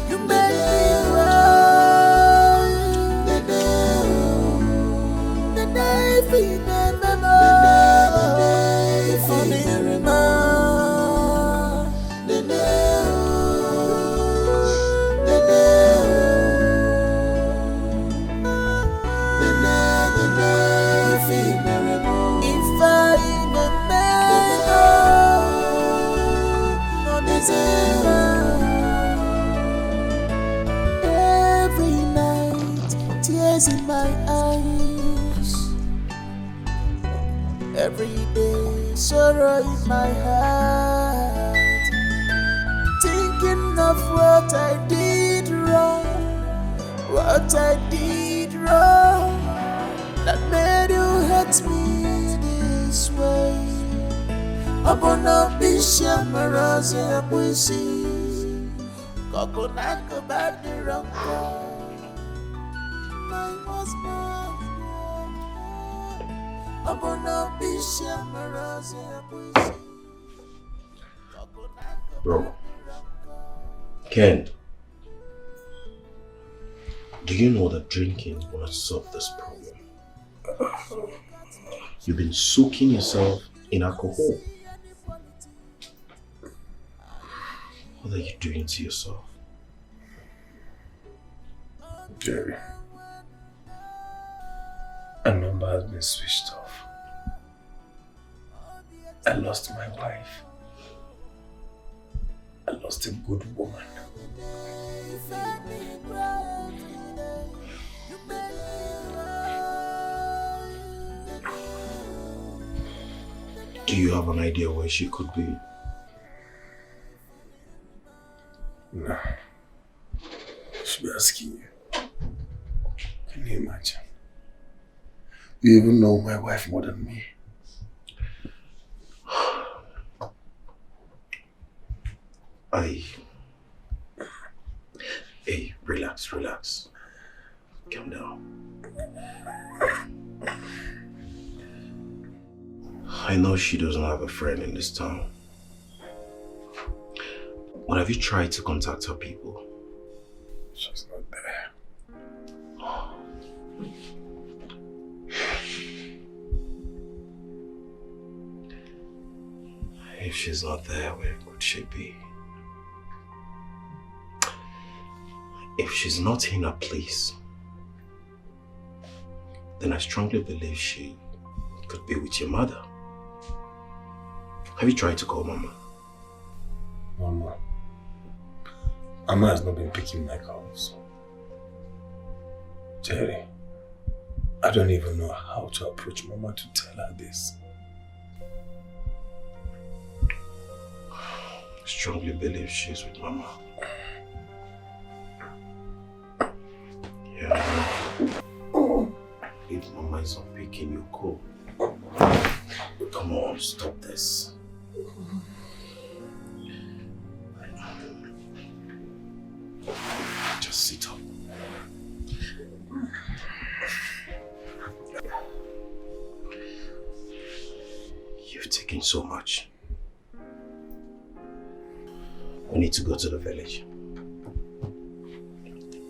You made me cry, the day we never know, for me remember, the if I every night, tears in my eyes. Every day, sorrow in my heart. Thinking of what I did wrong, that made you hurt me this way. Abona bisha marazi abuisi, kokonako bad the wrong my husband. Abona bisha marazi abuisi. Bro. Ken. Do you know that drinking will not solve this problem? You've been soaking yourself in alcohol. What are you doing to yourself? Jerry, a number has been switched off. I lost my wife. I lost a good woman. Do you have an idea where she could be? No. I should be asking you. Can you imagine? You even know my wife more than me. Hey, relax. Calm down. I know she doesn't have a friend in this town. But have you tried to contact her people? She's not there. If she's not there, where could she be? If she's not in her place, then I strongly believe she could be with your mother. Have you tried to call Mama? Mama has not been picking my calls. Jerry, I don't even know how to approach Mama to tell her this. I strongly believe she's with Mama. Yeah. If Mama is not picking your call, come on, stop this. Just sit up. You've taken so much. We need to go to the village.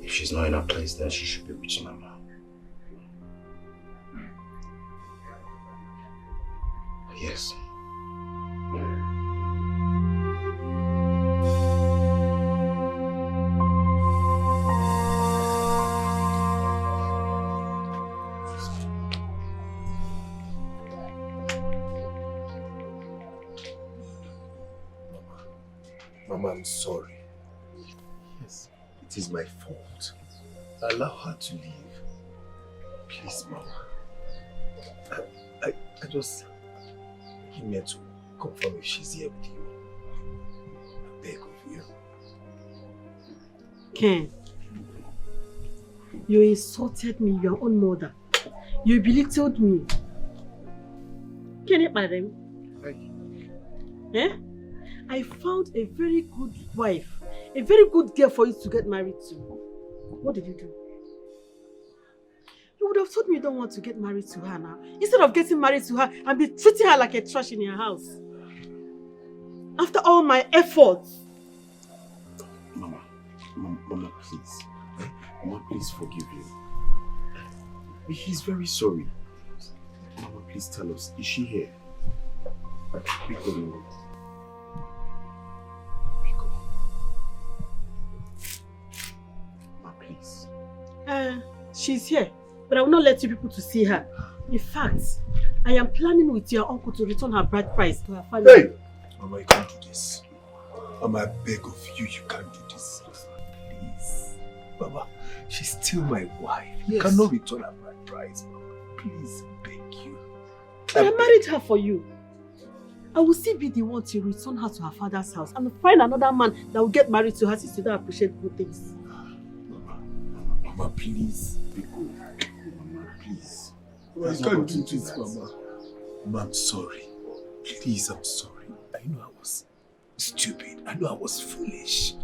If she's not in her place, then she should be with Mama. Yes. Mama, I'm sorry. Yes, it is my fault. Allow her to leave. Please, Mama. I just came here to confirm if she's here with you. I beg of you. Ken, you insulted me, your own mother. You belittled me. Can you madam? Eh? I found a very good wife, a very good girl for you to get married to. What did you do? You would have told me you don't want to get married to her now, instead of getting married to her and be treating her like a trash in your house. After all my efforts. Mama, please. Mama, please forgive him. He's very sorry. Mama, please tell us, is she here? Pico. Mama, please. She's here, but I will not let you people to see her. In fact, I am planning with your uncle to return her bride price to her family. Hey! Mama, you can't do this. Mama, I beg of you, you can't do this. Please. Mama, she's still my wife. You cannot return her bride price, Mama. Please, I beg you. I married her for you. I will still be the one to return her to her father's house and find another man that will get married to her since you don't appreciate good things. Mama, please. Be good. Mama, please. Mama, I can't do this, Mama. Mama, I'm sorry. Please, I'm sorry. I know I was stupid. I know I was foolish.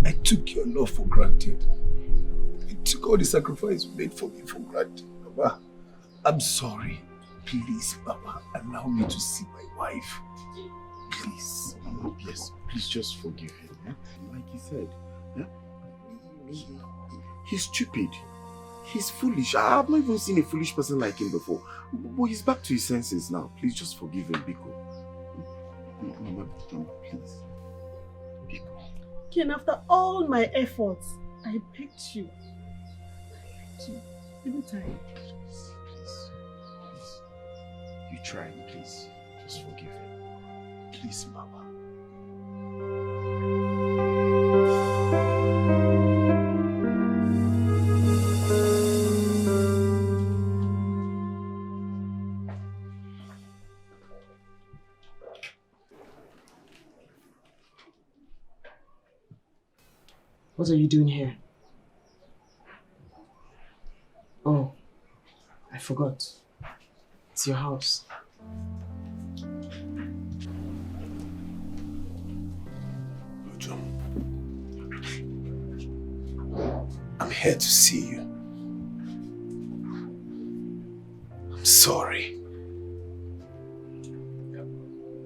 I took your love for granted. I took all the sacrifice you made for me for granted. Mama, I'm sorry. Please, Mama, allow me to see my wife. Please. Mama, yes, please just forgive him. Eh? Like he said, He's stupid. He's foolish. I've not even seen a foolish person like him before. But he's back to his senses now. Please just forgive him, Biko. Mama, please. Biko. Ken, after all my efforts, I begged you. Every time. Please. You try, please. Just forgive him. Please, Mama. What are you doing here? Oh, I forgot. It's your house. Ojo, I'm here to see you. I'm sorry.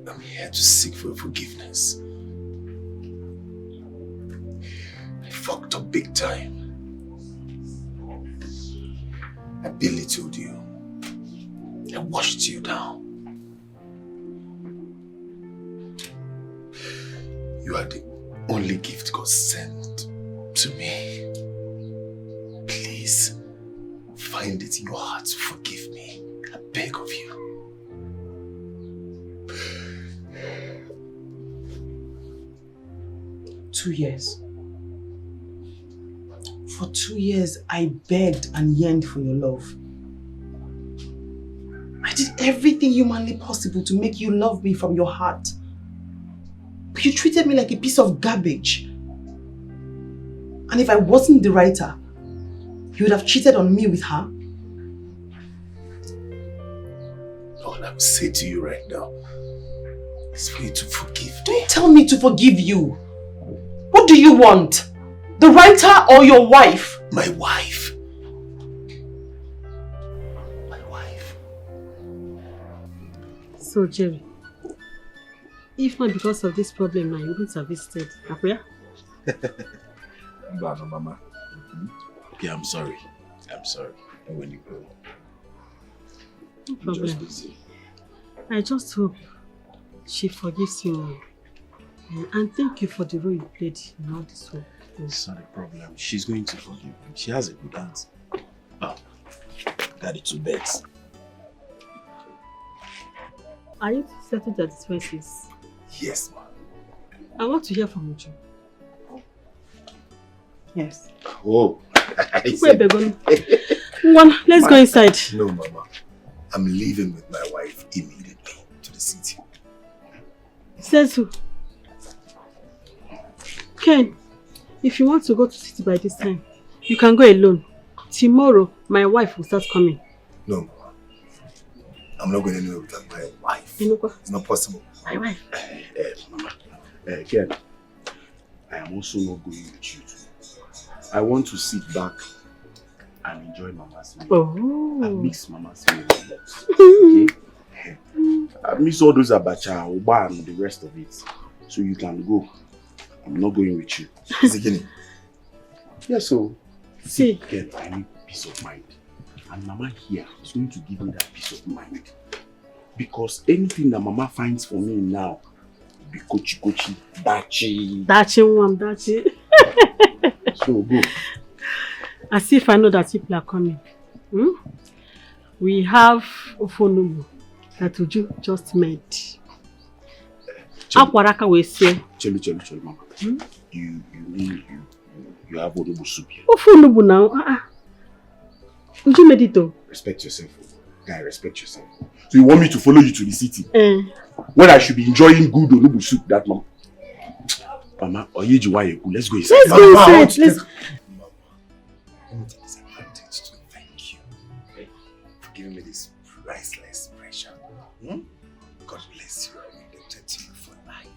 I'm here to seek for forgiveness. I fucked up big time. I belittled you. I washed you down. You are the only gift God sent to me. Please, find it in your heart to forgive me. I beg of you. 2 years. For 2 years, I begged and yearned for your love. I did everything humanly possible to make you love me from your heart. But you treated me like a piece of garbage. And if I wasn't the writer, you would have cheated on me with her. All I will say to you right now is for you to forgive me. Don't tell me to forgive you. What do you want? The writer or your wife? My wife. So, Jerry, if not because of this problem now, you wouldn't have visited Akuya? Mama. Okay, I'm sorry. I'm sorry. And when you go, No problem. just busy. I just hope she forgives you. And thank you for the role you played in all this work. It's not a problem. She's going to forgive you. She has a good heart. Oh, got it to bed. Are you settled at this places? Yes, ma'am. I want to hear from you. Yes. Oh, Wait, Begon. Let's go inside. No, Mama. I'm leaving with my wife immediately to the city. Says who? Ken, if you want to go to the city by this time, you can go alone. Tomorrow, my wife will start coming. No, Mama. I'm not going anywhere without my wife. It's not possible. My wife? Mama. Ken, I am also not going with you too. I want to sit back and enjoy Mama's meal. Oh. I miss Mama's meal a lot. Okay? I miss all those abacha, uba and the rest of it. So you can go. I'm not going with you. Zikini. Yeah, so see, Ken, I need peace of mind. And Mama here is going to give me that peace of mind. Because anything that Mama finds for me now will be kochi, dachi. Dachi. So go. As if I know that people are coming. We have Ofonubu that Uju just made. Akwaraka we say. Chelu, Mama. You have Onubu soup here. Ofonubu now. Uju made it though. Respect yourself. Guy, respect yourself. So you want me to follow you to the city? When I should be enjoying good Onubu soup that Mama. Mama, let's go inside. Let's go inside. Let's go. To thank you for giving me this priceless treasure. God bless you. I'm indebted to you for life.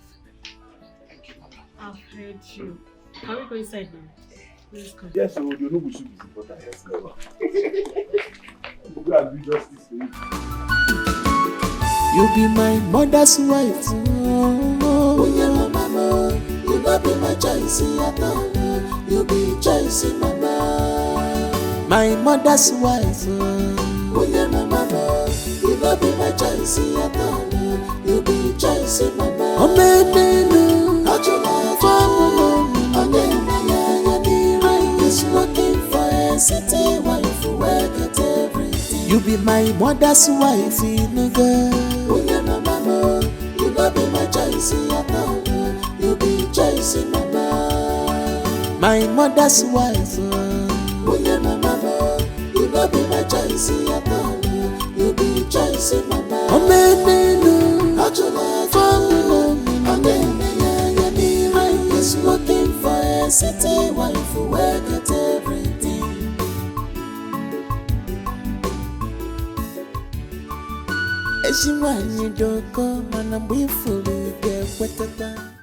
Thank you, Mama. I've heard you. Can we go inside now? Let's go. Yes, so the Onubu soup is important. Let's go. We'll go and do justice to you. You be my mother's wife. Oh, yeah, mama. You not be my choice, you be choice, mama. My mother's wife. Oh yeah, my mama. You not be my choice at all. You be choice, mama. Oh man, not your life. Oh man, is looking for a city wife who work at everything. You be my mother's wife, nigga. Oh yeah, my mama. You not be my choice at all. You be choice, mama. My mother's wife. Oh yeah, my mama. You not be my choice at all. You be choice, mama. Oh man, not your life. Oh man, is looking for a city wife who work at everything. As you want, you don't go, and I'm with you, get what